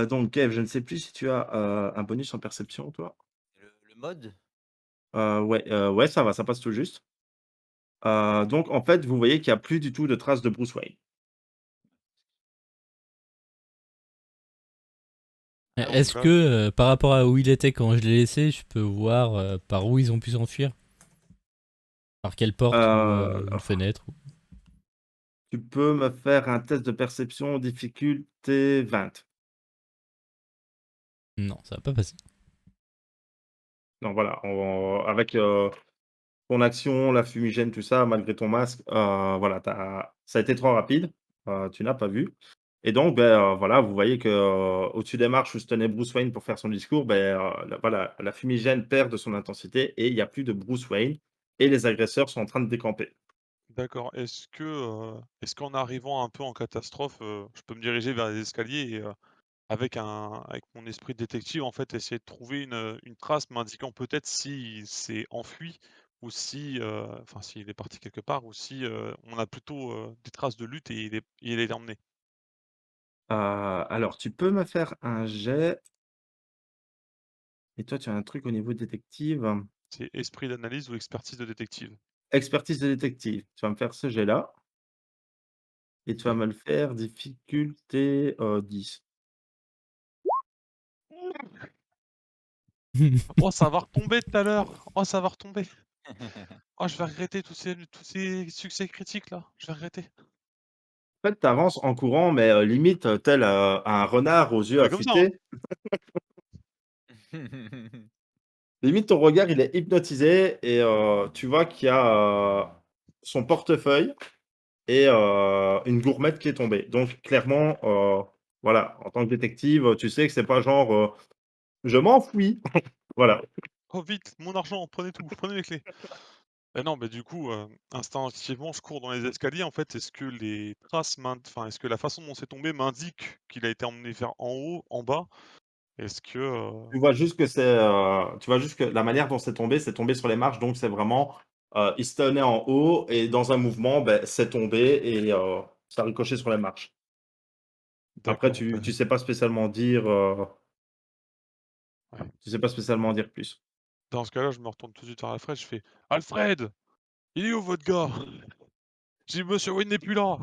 Donc Kev, je ne sais plus si tu as, un bonus en perception toi? Le mode? Ouais, ouais, ça va, ça passe tout juste. Donc en fait, vous voyez qu'il y a plus du tout de traces de Bruce Wayne. Donc Est-ce là, que par rapport à où il était quand je l'ai laissé, je peux voir par où ils ont pu s'enfuir? Par quelle porte ou une fenêtre Tu peux me faire un test de perception difficulté 20. Non, ça va pas passer. Donc voilà, avec, ton action, la fumigène, tout ça, malgré ton masque, voilà, ça a été trop rapide, tu n'as pas vu et donc voilà, vous voyez que, au-dessus des marches où se tenait Bruce Wayne pour faire son discours, la fumigène perd de son intensité et il y a plus de Bruce Wayne et les agresseurs sont en train de décamper. D'accord. Est-ce qu'en arrivant un peu en catastrophe, je peux me diriger vers les escaliers et avec mon esprit de détective, en fait, essayer de trouver une trace m'indiquant peut-être s'il s'est enfui ou si, enfin s'il est parti quelque part ou si, on a plutôt, des traces de lutte et il est emmené. Alors tu peux me faire un jet et toi tu as un truc au niveau détective. C'est esprit d'analyse ou expertise de détective. Expertise de détective. Tu vas me faire ce jet-là et tu vas OK. me le faire difficulté, 10. Oh, ça va retomber tout à l'heure! Oh, ça va retomber! Oh, je vais regretter tous ces succès critiques là, je vais regretter. En fait, tu avances en courant mais limite, tel, un renard aux On yeux fait comme ça, hein? affûtés. Limite ton regard il est hypnotisé et tu vois qu'il y a, son portefeuille et une gourmette qui est tombée. Donc clairement, voilà, en tant que détective, tu sais que c'est pas genre, «Je m'enfuis». Voilà. «Oh vite, mon argent, prenez tout, prenez les clés!» Non, mais du coup, instinctivement, je cours dans les escaliers. En fait, est-ce que la façon dont c'est tombé m'indique qu'il a été emmené vers en haut, en bas? Est-ce que, Tu vois juste que tu vois juste que la manière dont c'est tombé sur les marches, donc c'est vraiment, il se tenait en haut et dans un mouvement, beh, c'est tombé et ça a ricoché sur les marches. Après d'accord, tu sais pas spécialement dire, ouais. tu sais pas spécialement dire plus. Dans ce cas-là, je me retourne tout de suite vers Alfred, je fais: «Alfred! Il est où votre gars? J'ai Monsieur Wayne n'est plus là!»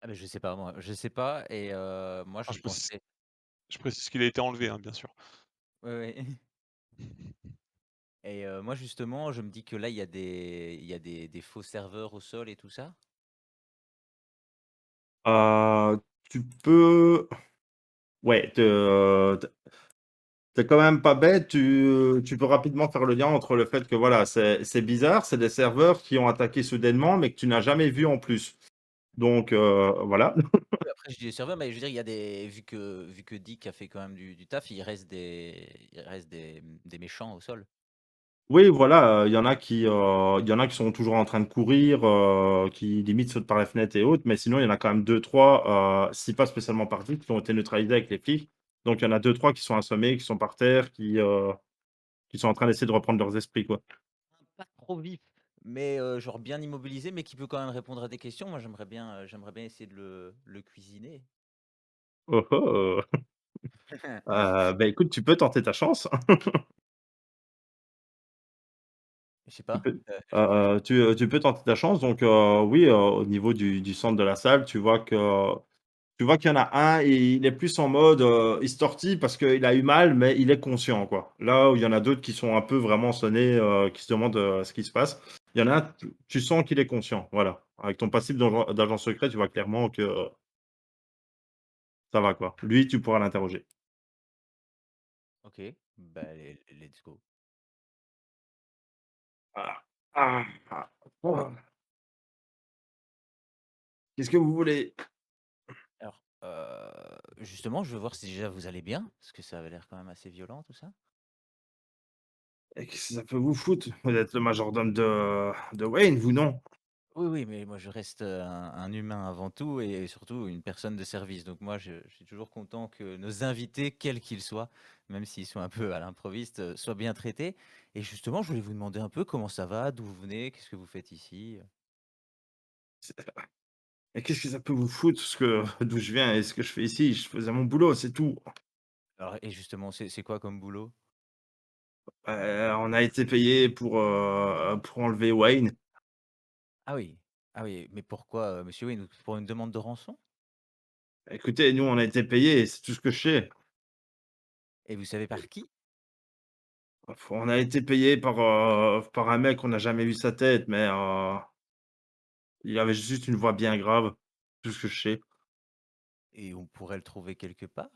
Ah beh, je sais pas moi, je sais pas et moi Ah, je pensais je précise qu'il a été enlevé, hein, bien sûr. ouais, ouais et moi justement, je me dis que là, il y a des faux serveurs au sol et tout ça? Tu peux ouais, tu quand même pas bête, tu peux rapidement faire le lien entre le fait que voilà, c'est bizarre, c'est des serveurs qui ont attaqué soudainement, mais que tu n'as jamais vu en plus. Donc voilà. Oui, après je dis les serveurs, mais je veux dire, il y a des vu que Dick a fait quand même du taf, il reste des méchants au sol. Oui, voilà, il y en a qui sont toujours en train de courir, qui limite sautent par la fenêtre et autres, mais sinon il y en a quand même deux trois, si pas spécialement partis, qui ont été neutralisés avec les flics. Donc il y en a deux trois qui sont assommés, qui sont par terre, qui sont en train d'essayer de reprendre leurs esprits, quoi. Pas trop vif, mais genre bien immobilisé, mais qui peut quand même répondre à des questions. Moi, j'aimerais bien essayer de le cuisiner. Oh oh! Bah, écoute, tu peux tenter ta chance. Je sais Tu pas, peux, tu peux tenter ta chance donc oui, au niveau du centre de la salle, tu vois qu'il y en a un, et il est plus en mode, il se tortille parce qu'il a eu mal, mais il est conscient, quoi. Là où il y en a d'autres qui sont un peu vraiment sonnés, qui se demandent, ce qui se passe. Il y en a un, tu sens qu'il est conscient, voilà. Avec ton passif d'agent secret, tu vois clairement que, ça va, quoi. Lui, tu pourras l'interroger. OK, bah, let's go. Ah, ah, ah, oh, qu'est-ce que vous voulez? Alors, justement, je veux voir si déjà vous allez bien, parce que ça avait l'air quand même assez violent tout ça. Et qu'est-ce que ça peut vous foutre? Vous êtes le majordome de Wayne, vous, non? Oui, oui, mais moi je reste, un humain avant tout et surtout une personne de service. Donc moi je suis toujours content que nos invités, quels qu'ils soient, même s'ils sont un peu à l'improviste, soient bien traités. Et justement, je voulais vous demander un peu comment ça va? D'où vous venez? Qu'est-ce que vous faites ici? Et qu'est-ce que ça peut vous foutre ce que d'où je viens et ce que je fais ici? Je faisais mon boulot, c'est tout. Alors et justement, c'est quoi comme boulot? On a été payé pour enlever Wayne. Ah oui, ah oui, mais pourquoi, monsieur Wayne? Pour une demande de rançon? Écoutez, nous, on a été payés, c'est tout ce que je sais. Et vous savez par qui? On a été payé par un mec, on n'a jamais vu sa tête, mais il avait juste une voix bien grave, tout ce que je sais. Et on pourrait le trouver quelque part?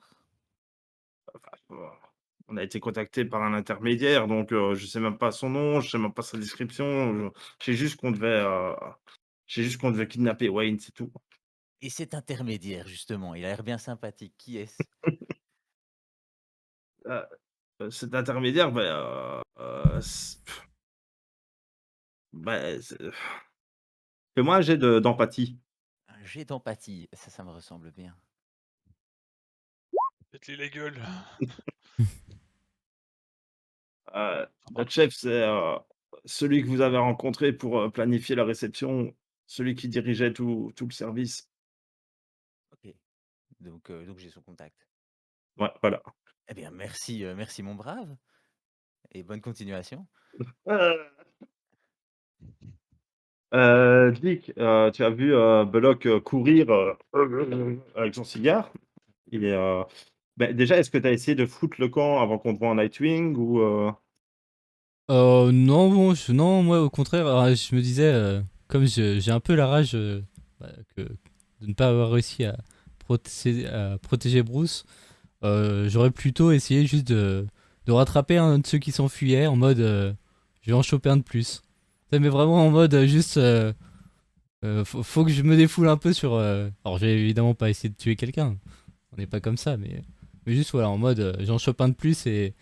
Heu, on a été contacté par un intermédiaire, donc je sais même pas son nom, je sais même pas sa description, je sais juste qu'on devait, kidnapper Wayne, c'est tout. Et cet intermédiaire justement, il a l'air bien sympathique, qui est-ce? Cet intermédiaire, bah, Bah, fais-moi un jet d'empathie. Un jet d'empathie, ça me ressemble bien. Faites-les la gueule. Ça Notre marche. chef, c'est, celui que vous avez rencontré pour, planifier la réception, celui qui dirigeait tout le service. OK, donc j'ai son contact. Ouais, voilà. Eh bien merci, merci mon brave et bonne continuation. Dick, tu as vu, Belloc, courir, avec son cigare? Il est, déjà, est-ce que tu as essayé de foutre le camp avant qu'on te voie en Nightwing ou, Non, bon, non, moi au contraire, je me disais, comme j'ai un peu la rage bah, de ne pas avoir réussi à protéger Bruce, j'aurais plutôt essayé juste de rattraper un de ceux qui s'enfuyaient en mode je vais en choper un de plus. Ça, mais vraiment en mode juste faut que je me défoule un peu sur. Alors, j'ai évidemment pas essayé de tuer quelqu'un, on n'est pas comme ça, mais juste voilà, en mode j'en chope un de plus et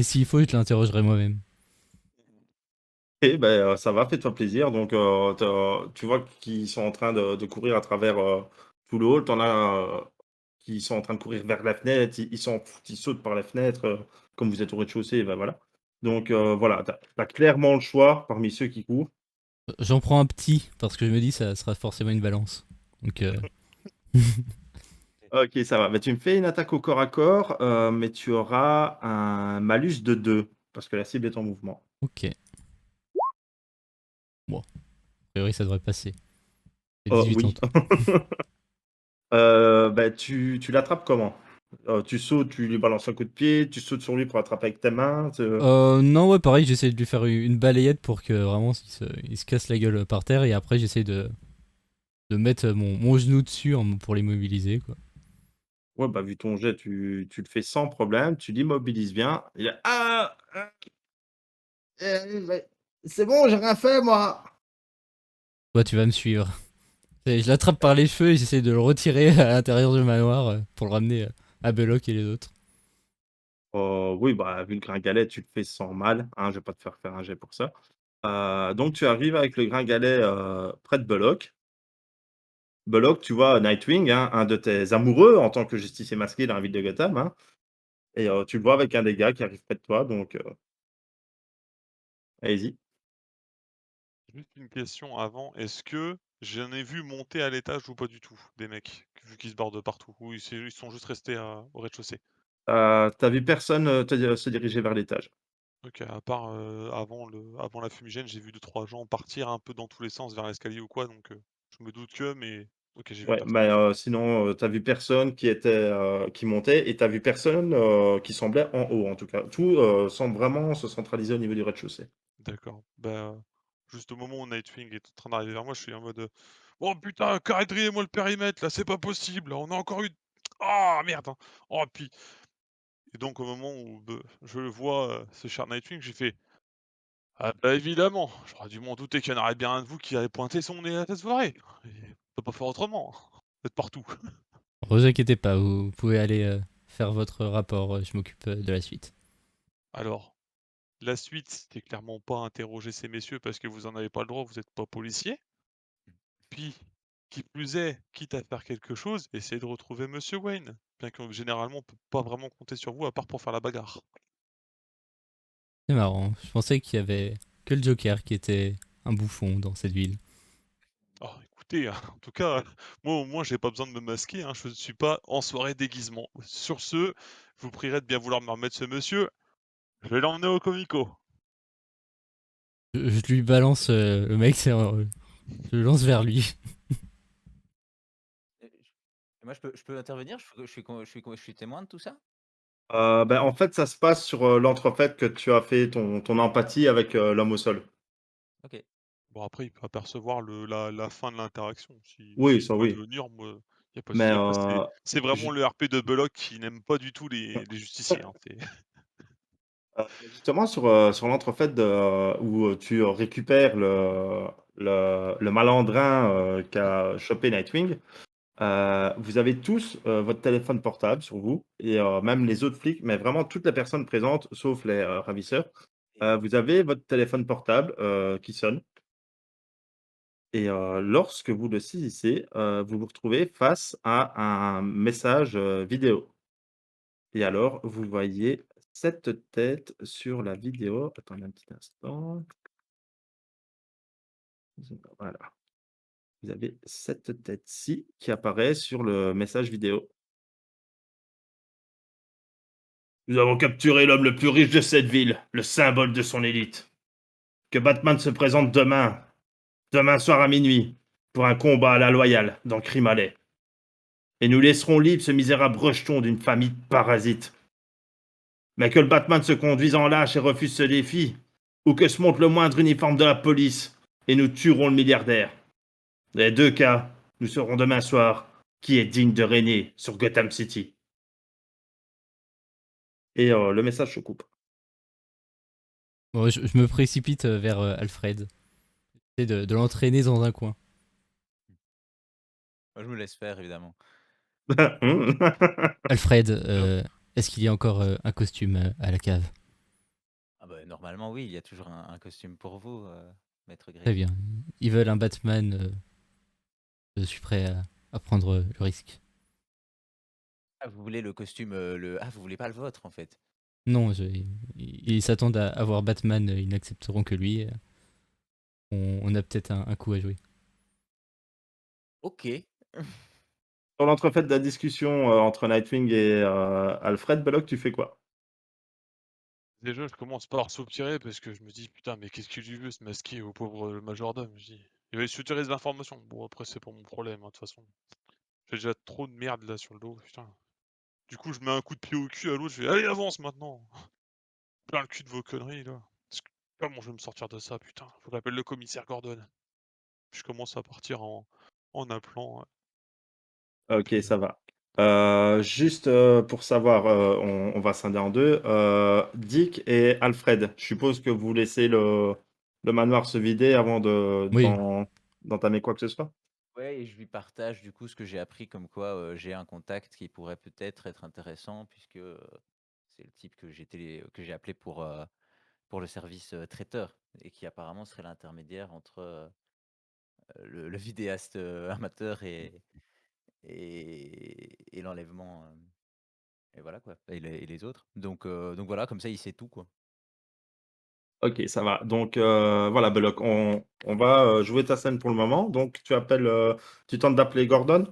s'il faut, je l'interrogerai moi-même. eh ben, ça va, fais-toi plaisir. Donc, tu vois qu'ils sont en train de courir à travers, tout le hall. Tu en as, qui sont en train de courir vers la fenêtre. Ils sautent par la fenêtre, comme vous êtes au rez-de-chaussée, ben, voilà. Donc, voilà, tu as clairement le choix parmi ceux qui courent. J'en prends un petit parce que je me dis ça sera forcément une balance. Donc, OK, ça va. Bah, tu me fais une attaque au corps à corps, mais tu auras un malus de 2 parce que la cible est en mouvement. ok. Bon, a priori, ça devrait passer. C'est Oh 18 en oui. tout. Bah, tu l'attrapes comment? Tu sautes, tu lui balances un coup de pied, tu sautes sur lui pour l'attraper avec tes mains, Non, ouais, pareil, j'essaie de lui faire une balayette pour que vraiment il se casse la gueule par terre et après j'essaie de mettre mon genou dessus pour l'immobiliser, quoi. ouais, bah, vu ton jet, tu le fais sans problème, tu l'immobilises bien. Il est: «Ah! Ah! Mais c'est bon, j'ai rien fait moi!» Ouais, tu vas me suivre. Et je l'attrape par les cheveux et j'essaie de le retirer à l'intérieur du manoir pour le ramener à Belloc et les autres. Oui, bah, vu le gringalet, tu le fais sans mal, hein, je vais pas te faire faire un jet pour ça. Donc tu arrives avec le gringalet, près de Belloc. Belloc, tu vois Nightwing, hein, un de tes amoureux en tant que justicier masqué dans la ville de Gotham, hein, et tu le vois avec un des gars qui arrive près de toi, donc allez-y. Juste une question avant, est-ce que j'en ai vu monter à l'étage ou pas du tout, des mecs, vu qu'ils se barrent de partout? Ou ils sont juste restés au rez-de-chaussée? Tu vu personne, se diriger vers l'étage. OK, à part, avant la fumigène, j'ai vu deux trois gens partir un peu dans tous les sens vers l'escalier ou quoi, donc je me doute que, mais OK, j'ai vu Ouais, personne. mais sinon, tu vu personne qui était, qui montait et tu vu personne, qui semblait en haut, en tout cas. Tout, semble vraiment se centraliser au niveau du rez-de-chaussée. D'accord. Bah, juste au moment où Nightwing est en train d'arriver vers moi, je suis en mode, «Oh putain, quadrillez-moi le périmètre là, c'est pas possible, là, on a encore eu ah merde, hein! Oh puis» et donc au moment où je le vois, ce cher Nightwing, j'ai fait: «Ah bah évidemment, j'aurais dû m'en douter qu'il y en aurait bien un de vous qui allait pointer son nez à cette soirée. Et on peut pas faire autrement, vous êtes partout». Ne vous inquiétez pas, vous pouvez aller faire votre rapport, je m'occupe de la suite. Alors, la suite, c'était clairement pas interroger ces messieurs parce que vous en avez pas le droit, vous êtes pas policier. Puis, qui plus est, quitte à faire quelque chose, essayez de retrouver monsieur Wayne, bien que généralement on peut pas vraiment compter sur vous à part pour faire la bagarre. C'est marrant, je pensais qu'il y avait que le Joker qui était un bouffon dans cette ville. Oh écoutez, en tout cas, moi au moins j'ai pas besoin de me masquer, hein, je ne suis pas en soirée déguisement. Sur ce, je vous prierai de bien vouloir me remettre ce monsieur, je vais l'emmener au comico. Je lui balance le mec, je le lance vers lui. Moi je peux intervenir? Je suis témoin de tout ça? Bah, en fait, ça se passe sur, l'entrefaite que tu as fait ton empathie avec, l'homme au sol. OK. Bon après il peut apercevoir la fin de l'interaction, Oui, s'il ça doit oui, venir, moi, il y a pas de mais souci. Après c'est ju vraiment le RP de Belloc qui n'aime pas du tout les justiciers, hein, c'est justement sur l'entrefaite où, tu récupères le malandrin, qui Mmh. a chopé Nightwing, vous avez tous, votre téléphone portable sur vous et même les autres flics, mais vraiment toutes les personnes présentes sauf les, ravisseurs, Et vous avez votre téléphone portable, qui sonne. Et lorsque vous le saisissez, vous vous retrouvez face à un message, vidéo. Et alors, vous voyez cette tête sur la vidéo. Attendez un petit instant. Voilà. Vous avez cette tête-ci qui apparaît sur le message vidéo. Nous avons capturé l'homme le plus riche de cette ville, le symbole de son élite. Que Batman se présente demain soir à minuit, pour un combat à la loyale dans Crimalais. Et nous laisserons libre ce misérable rejeton d'une famille de parasites. Mais que le Batman se conduise en lâche et refuse ce défi, ou que se montre le moindre uniforme de la police, et nous tuerons le milliardaire. Dans les deux cas, nous saurons demain soir qui est digne de régner sur Gotham City. Et le message se coupe. Bon, je me précipite vers Alfred. J'essaie de l'entraîner dans un coin. Moi, je me laisse faire, évidemment. Alfred, est-ce qu'il y a encore un costume à la cave? Ah bah, normalement, oui, il y a toujours un costume pour vous, maître Très Grayson. bien. Ils veulent un Batman. Je suis prêt à prendre le risque. Ah, vous voulez le costume, Ah, vous voulez pas le vôtre, en fait. Non, ils s'attendent à avoir Batman. Ils n'accepteront que lui. On a peut-être un coup à jouer. Ok. Sur l'entrefaite de la discussion entre Nightwing et Alfred, Belloc, tu fais quoi? Déjà, je commence par soupirer parce que je me dis, putain, mais qu'est-ce qu'il lui veut se masquer au pauvre majordome? Je dis, il va soutirer des informations. Bon, après, c'est pas mon problème, hein, de toute façon. J'ai déjà trop de merde là sur le dos, putain. Du coup, je mets un coup de pied au cul à l'autre, je fais, allez, avance maintenant! Plein le cul de vos conneries là. Comment je vais me sortir de ça, putain? Faut que j'appelle le commissaire Gordon. Puis je commence à partir en appelant. Ok, Puis, ça va. Juste pour savoir, on va scinder en deux. Dick et Alfred, je suppose que vous laissez le manoir se vider avant Oui, d'entamer quoi que ce soit? Ouais, et je lui partage du coup ce que j'ai appris, comme quoi j'ai un contact qui pourrait peut-être être intéressant, puisque c'est le type que j'ai appelé pour le service traiteur, et qui apparemment serait l'intermédiaire entre le vidéaste amateur et l'enlèvement, et voilà quoi, et les autres. Donc voilà, comme ça il sait tout quoi. Ok, ça va. Donc voilà, Belloc, on va jouer ta scène pour le moment. Donc tu tentes d'appeler Gordon?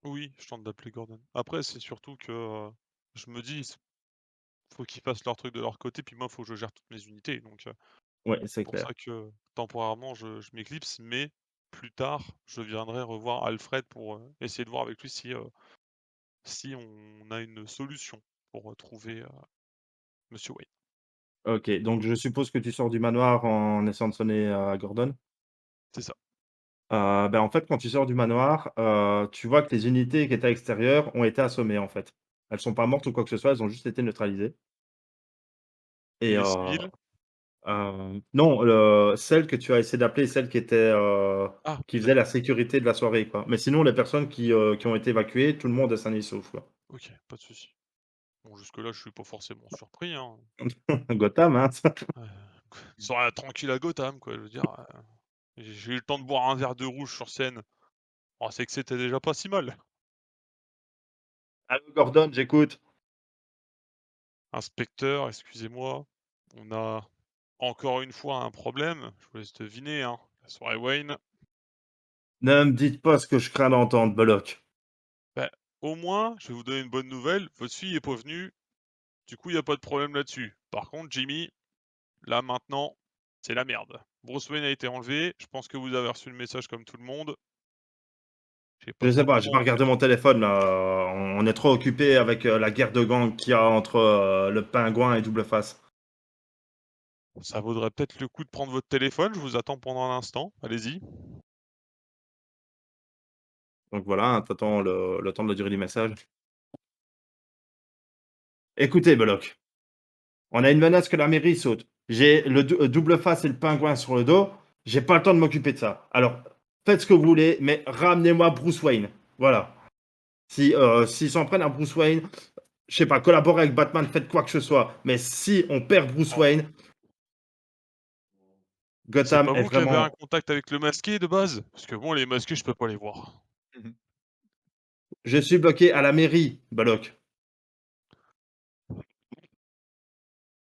oui, je tente d'appeler Gordon. Après, c'est surtout que je me dis, faut qu'ils fassent leur truc de leur côté, puis moi, faut que je gère toutes mes unités. Donc, Oui, c'est pour clair. ça que temporairement, je m'éclipse, mais plus tard, je viendrai revoir Alfred pour essayer de voir avec lui si on a une solution pour trouver Monsieur Wayne. Ok, donc je suppose que tu sors du manoir en essayant de sonner à Gordon? C'est ça. Ben, en fait, quand tu sors du manoir, tu vois que les unités qui étaient à l'extérieur ont été assommées, en fait. Elles sont pas mortes ou quoi que ce soit, elles ont juste été neutralisées et Et les civils? non, celle que tu as essayé d'appeler, celle Ah, qui faisait la d'accord. sécurité de la soirée, quoi. Mais sinon, les personnes qui ont été évacuées, tout le monde est sain et sauf, quoi. Ok, pas de souci. Bon, jusque-là, je suis pas forcément surpris, hein. Gotham, hein. Euh, Ils sont tranquilles à Gotham, quoi. Je veux dire, j'ai eu le temps de boire un verre de rouge sur scène. Oh, c'est que c'était déjà pas si mal. Allô, Gordon, j'écoute. Inspecteur, excusez-moi. On a encore une fois un problème. Je vous laisse deviner, hein. La soirée Wayne. Ne me dites pas ce que je crains d'entendre, Belloc. Bah, au moins, je vais vous donner une bonne nouvelle. Votre fille est pas venue. Du coup, il n'y a pas de problème là-dessus. Par contre, Jimmy, là maintenant, c'est la merde. Bruce Wayne a été enlevé. Je pense que vous avez reçu le message comme tout le monde. J'ai pas Je sais trop pas, le j'ai temps pas en fait. regardé mon téléphone là. On est trop occupé avec la guerre de gang qu'il y a entre le pingouin et Double Face. Ça vaudrait peut-être le coup de prendre votre téléphone. Je vous attends pendant un instant. Allez-y. Donc voilà, hein, t'attends le temps de la durée du message. Écoutez, Belloc, on a une menace que la mairie saute. J'ai Double Face et le pingouin sur le dos. J'ai pas le temps de m'occuper de ça. Alors, faites ce que vous voulez, mais ramenez-moi Bruce Wayne. Voilà. S'ils s'en prennent à Bruce Wayne, je sais pas, collaborez avec Batman, faites quoi que ce soit. Mais si on perd Bruce Oh, Wayne, C'est Gotham pas est vous qui avez un vraiment. contact avec le masqué de base? Parce que bon, les masqués, je peux pas les voir. Je suis bloqué à la mairie, Bollock.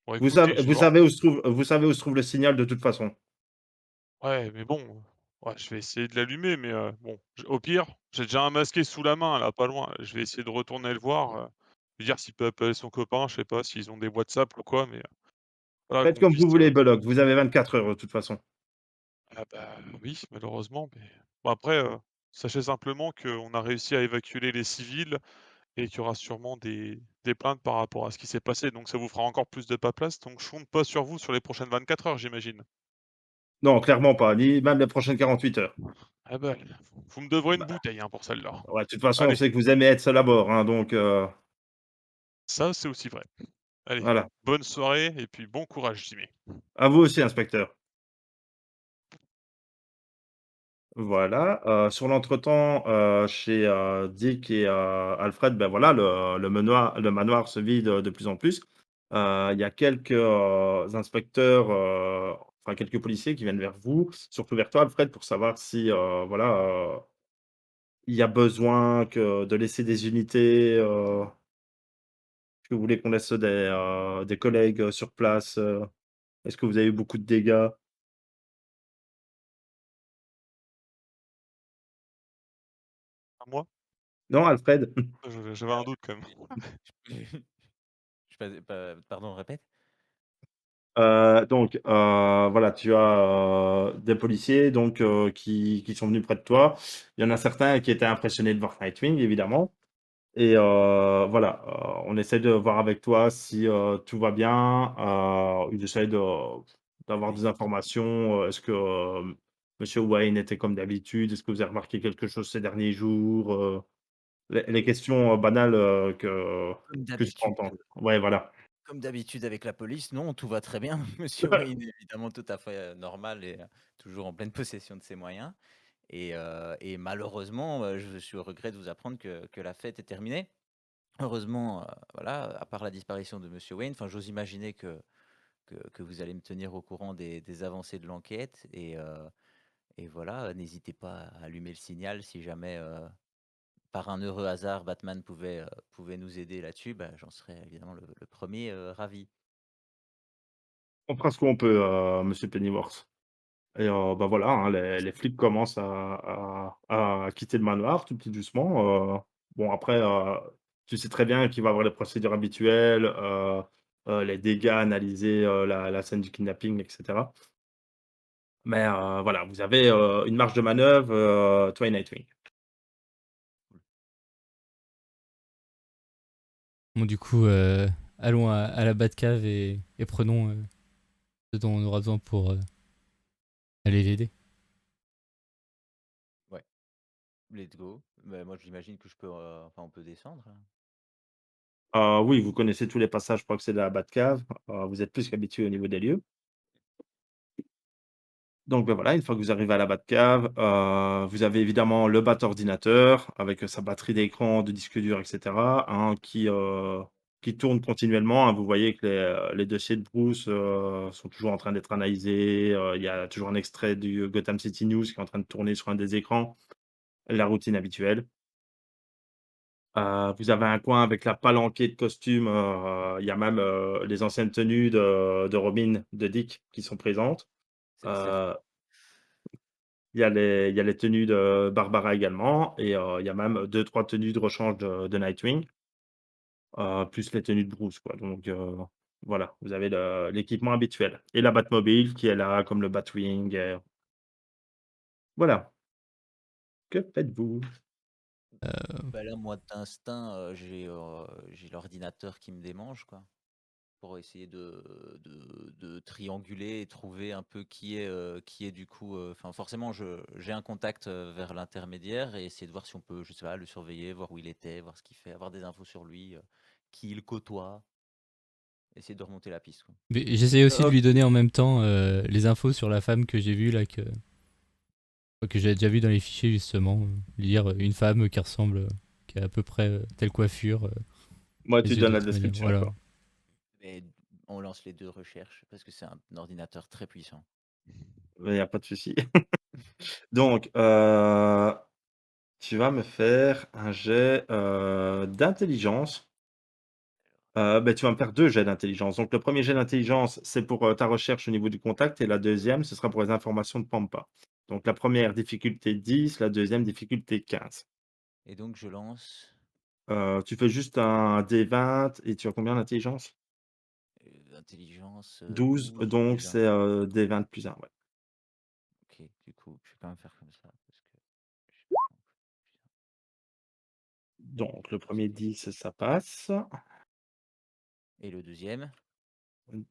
Bon écoutez, je Vous vais voir. savez où se trouve le signal de toute façon. Ouais, mais bon, ouais, je vais essayer de l'allumer, mais bon, j au pire, j'ai déjà un masqué sous la main là, pas loin. Je vais essayer de retourner le voir, lui dire s'il peut appeler son copain, je sais pas s'ils ont des WhatsApp ou quoi, mais voilà Faites qu'on comme puisse, vous voulez, Bollock. Vous avez 24 heures de toute façon. ah bah, oui, malheureusement, mais bon après, sachez simplement qu'on a réussi à évacuer les civils et qu'il y aura sûrement des plaintes par rapport à ce qui s'est passé, donc ça vous fera encore plus de paperasse, donc je compte pas sur vous sur les prochaines 24 heures, j'imagine? Non, clairement pas, ni même les prochaines 48 heures. Ah bah, vous me devrez une Bah, bouteille, hein, pour celle-là. ouais, de toute façon, on Allez, sait que vous aimez être seul à bord, hein, donc ça, c'est aussi vrai. Allez, voilà. bonne soirée et puis bon courage, Jimmy. À vous aussi, inspecteur. Voilà, sur l'entretemps, chez, Dick et Alfred, ben voilà, le manoir se vide, de plus en plus. Il y a quelques, inspecteurs, enfin quelques policiers qui viennent vers vous, surtout vers toi, Alfred, pour savoir si, voilà, il y a besoin de laisser des unités, est-ce que vous voulez qu'on laisse des collègues, sur place, Est-ce que vous avez eu beaucoup de dégâts? À moi? Non, Alfred? J'avais un doute quand même. Je pardon, répète? Donc, voilà, tu as, des policiers donc, qui sont venus près de toi. Il y en a certains qui étaient impressionnés de voir Nightwing évidemment et voilà, on essaie de voir avec toi si, tout va bien. Ils essayent d'avoir Oui. des informations, est-ce que, monsieur Wayne était comme d'habitude? Est-ce que vous avez remarqué quelque chose ces derniers jours? Les questions, banales, Comme que tu peux d'habitude. entendre. Ouais, voilà. Comme d'habitude avec la police, non, tout va très bien. Monsieur Wayne est évidemment tout à fait, normal et toujours en pleine possession de ses moyens et malheureusement, je suis au regret de vous apprendre que la fête est terminée. Heureusement, voilà, à part la disparition de monsieur Wayne, enfin, j'ose imaginer que vous allez me tenir au courant des avancées de l'enquête et voilà, n'hésitez pas à allumer le signal si jamais, par un heureux hasard, Batman pouvait nous aider là-dessus, bah, j'en serais évidemment le 1er, ravi. On fera ce qu'on peut, monsieur Pennyworth. Et bah, voilà, hein, les flics commencent à quitter le manoir tout petit doucement, bon après, tu sais très bien qu'il va y avoir les procédures habituelles, les dégâts analysés, la scène du kidnapping et cetera. Mais voilà, vous avez, une marge de manœuvre, toi et Nightwing. Bon, du coup, allons à la Batcave et prenons ce dont on aura besoin pour aller l'aider. Ouais, let's go. Bah, moi, j'imagine que je peux, enfin, on peut descendre, hein? Oui, vous connaissez tous les passages pour accéder à la Batcave, vous êtes plus qu'habitué au niveau des lieux. Donc, ben voilà, une fois que vous arrivez à la Batcave, vous avez évidemment le Bat ordinateur avec, sa batterie d'écran, de disque dur et cetera, hein, qui tourne continuellement, hein. Vous voyez que les dossiers de Bruce, sont toujours en train d'être analysés, il y a toujours un extrait du Gotham City News qui est en train de tourner sur un des écrans, la routine habituelle. Vous avez un coin avec la palanquée de costumes, il y a même, les anciennes tenues de Robin, de Dick qui sont présentes. C'est Heu il y a les tenues de Barbara également et il y a même deux trois tenues de rechange de Nightwing, plus les tenues de Bruce, quoi. Donc voilà, vous avez l'équipement habituel et la Batmobile qui est là comme le Batwing et voilà. Que faites-vous? Bah, là, moi, d'instinct, j'ai l'ordinateur qui me démange, quoi, pour essayer de trianguler et trouver un peu qui est du coup, enfin, forcément, je j'ai un contact, vers l'intermédiaire et essayer de voir si on peut, je sais pas, le surveiller, voir où il était, voir ce qu'il fait, avoir des infos sur lui, qui il côtoie, essayer de remonter la piste, quoi. Mais j'essayais aussi de OK. lui donner en même temps les infos sur la femme que j'ai vue là, que j'avais déjà vu dans les fichiers justement. Lui dire une femme qui ressemble, qui a à peu près telle coiffure, Moi, tu les yeux donnes de la telle manière. description, Voilà. quoi. Et on lance les 2 recherches parce que c'est un ordinateur très puissant. Il y a pas de souci. Donc, tu vas me faire un jet, d'intelligence. Tu vas me faire 2 jets d'intelligence. Donc le premier jet d'intelligence, c'est pour, ta recherche au niveau du contact et la deuxième, ce sera pour les informations de Pampa. Donc la première difficulté 10, la deuxième difficulté 15. Et donc je lance Tu fais juste un D20 et tu as combien d'intelligence? intelligence 12, 12 donc plus un. c'est, D20 plus 1, ouais. Ok, du coup, je vais quand même faire comme ça. Parce que Donc le premier 10, ça passe. Et le deuxième?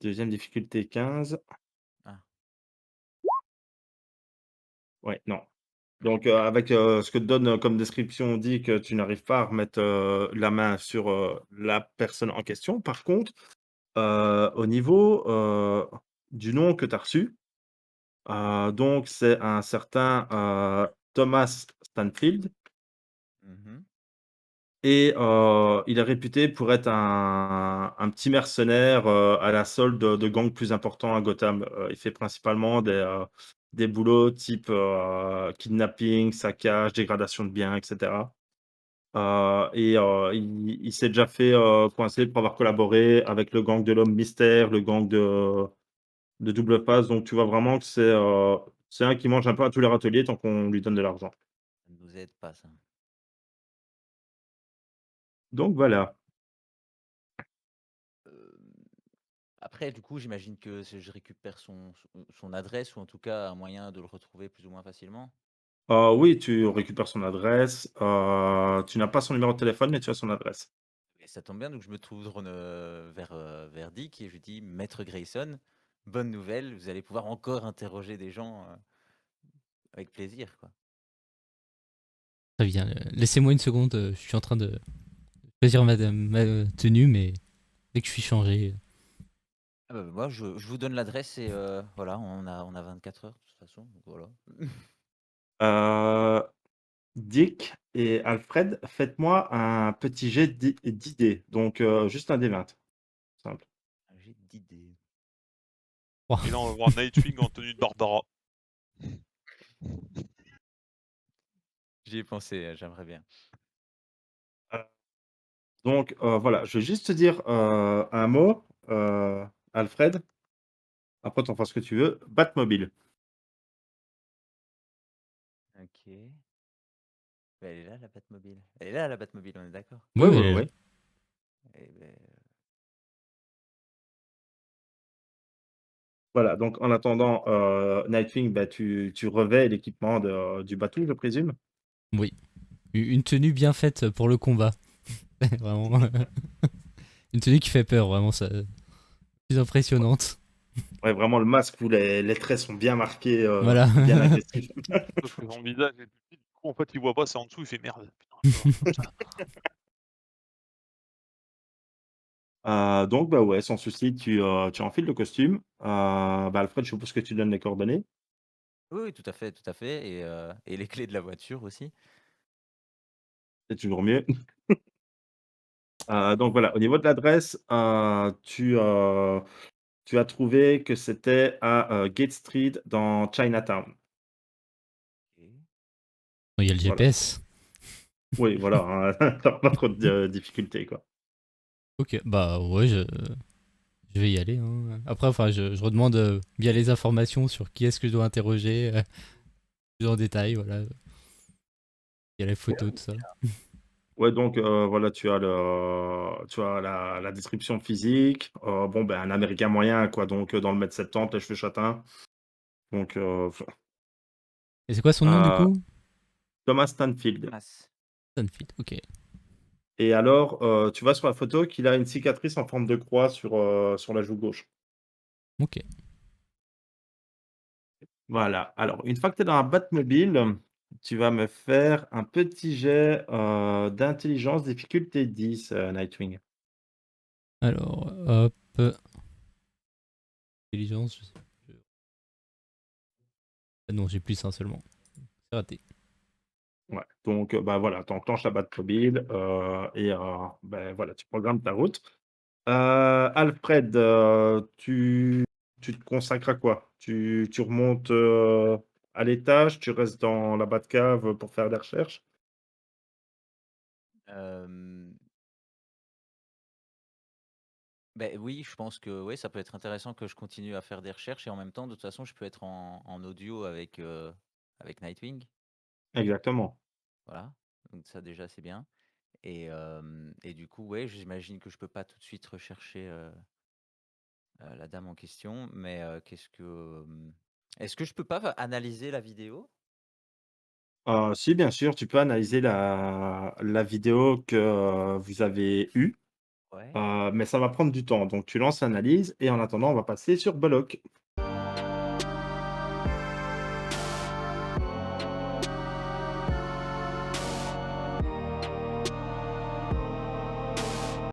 Deuxième difficulté 15. Ah, Ouais, non. Donc, avec, ce que te donne, comme description dit que tu n'arrives pas à remettre, la main sur, la personne en question. Par contre, au niveau, du nom que tu as reçu, donc c'est un certain, Thomas Stanfield mhm, et il est réputé pour être un petit mercenaire, à la solde de gangs plus importants à Gotham. Il fait principalement des boulots type, kidnapping, saccage, dégradation de biens et cetera. Il s'est déjà fait, coincer pour avoir collaboré avec le gang de l'Homme Mystère, le gang de Double Face, donc tu vois vraiment que c'est un qui mange un peu à tous les râteliers tant qu'on lui donne de l'argent. ça ne nous aide pas, ça. Donc voilà. Euh, Après, du coup, j'imagine que je récupère son adresse ou en tout cas un moyen de le retrouver plus ou moins facilement. Oui, tu récupères son adresse, tu n'as pas son numéro de téléphone, mais tu as son adresse. Et ça tombe bien, donc je me tourne vers Dick et je lui dis, Maître Grayson, bonne nouvelle, vous allez pouvoir encore interroger des gens avec plaisir, quoi. Très bien. Laissez-moi une seconde, je suis en train de choisir ma tenue, mais dès que je suis changé. Ah bah, moi, je vous donne l'adresse et voilà, on a 24 heures de toute façon, donc voilà. Heu, Dick et Alfred, faites-moi un petit jet d'idées, donc juste un D20, simple. J'ai d'idées. Et là, on va voir Nightwing en tenue de Barbara. J'y ai pensé, j'aimerais bien. Donc, voilà, je vais juste te dire, un mot, Alfred, après tu en feras ce que tu veux. Batmobile. Ok. Bah, elle est là, la Batmobile. Elle est là, la Batmobile, on est d'accord. Oui, Oui, oui, oui, oui. Eh ben, Voilà, donc en attendant, Nightwing, tu revais l'équipement du bateau, je présume? oui. Une tenue bien faite pour le combat. Vraiment. Une tenue qui fait peur, vraiment, ça. Plus impressionnante. Ouais, vraiment le masque où les traits sont bien marqués, Voilà. bien agressifs. Sauf que son visage est tout petit, du coup, en fait, il voit pas, c'est en dessous, il fait merde. Putain, je peux voir comme ça. Donc, ouais, sans souci, tu enfiles le costume. Alfred, je suppose que tu donnes les coordonnées? oui, oui, tout à fait, et les clés de la voiture aussi. C'est toujours mieux. Donc voilà, au niveau de l'adresse, tu as trouvé que c'était à, Gate Street dans Chinatown. Ok. Il y a le Voilà. GPS. Oui, voilà, hein, tu pas trop de difficultés, quoi. Ok, bah ouais, je vais y aller, hein. Après, enfin, je redemande bien les informations sur qui est-ce que je dois interroger, plus en détail, voilà. Il y a les photos, tout ça. Ouais, donc voilà, tu as la description physique, un américain moyen, quoi, donc dans le mètre 70, les cheveux châtains, donc Et c'est quoi son nom, du heu, coup? Thomas Stanfield. Mas. Sunfield, ok. Et alors, tu vois sur la photo qu'il a une cicatrice en forme de croix sur la joue gauche. Ok. Voilà, alors une fois que tu es dans la Batmobile, tu vas me faire un petit jet, d'intelligence difficulté 10, Nightwing. Alors, hop. Intelligence, je sais plus. Ah non, j'ai plus un seulement. C'est raté. Ouais, donc voilà, tu enclenches la Batmobile, voilà, tu programmes ta route. Alfred, tu Tu te consacres à quoi? Tu remontes, à l'étage? Tu restes dans la Batcave, pour faire des recherches? Hem, beh, oui, je pense que ouais, ça peut être intéressant que je continue à faire des recherches et en même temps, de toute façon, je peux être en audio avec Nightwing, Exactement. voilà. Donc ça, déjà, c'est bien et du coup, ouais, j'imagine que je peux pas tout de suite rechercher, la dame en question, mais est-ce que je peux pas analyser la vidéo? Si, bien sûr, tu peux analyser la vidéo que, vous avez eue, Ouais. mais ça va prendre du temps. Donc tu lances l'analyse et en attendant, on va passer sur Bollock.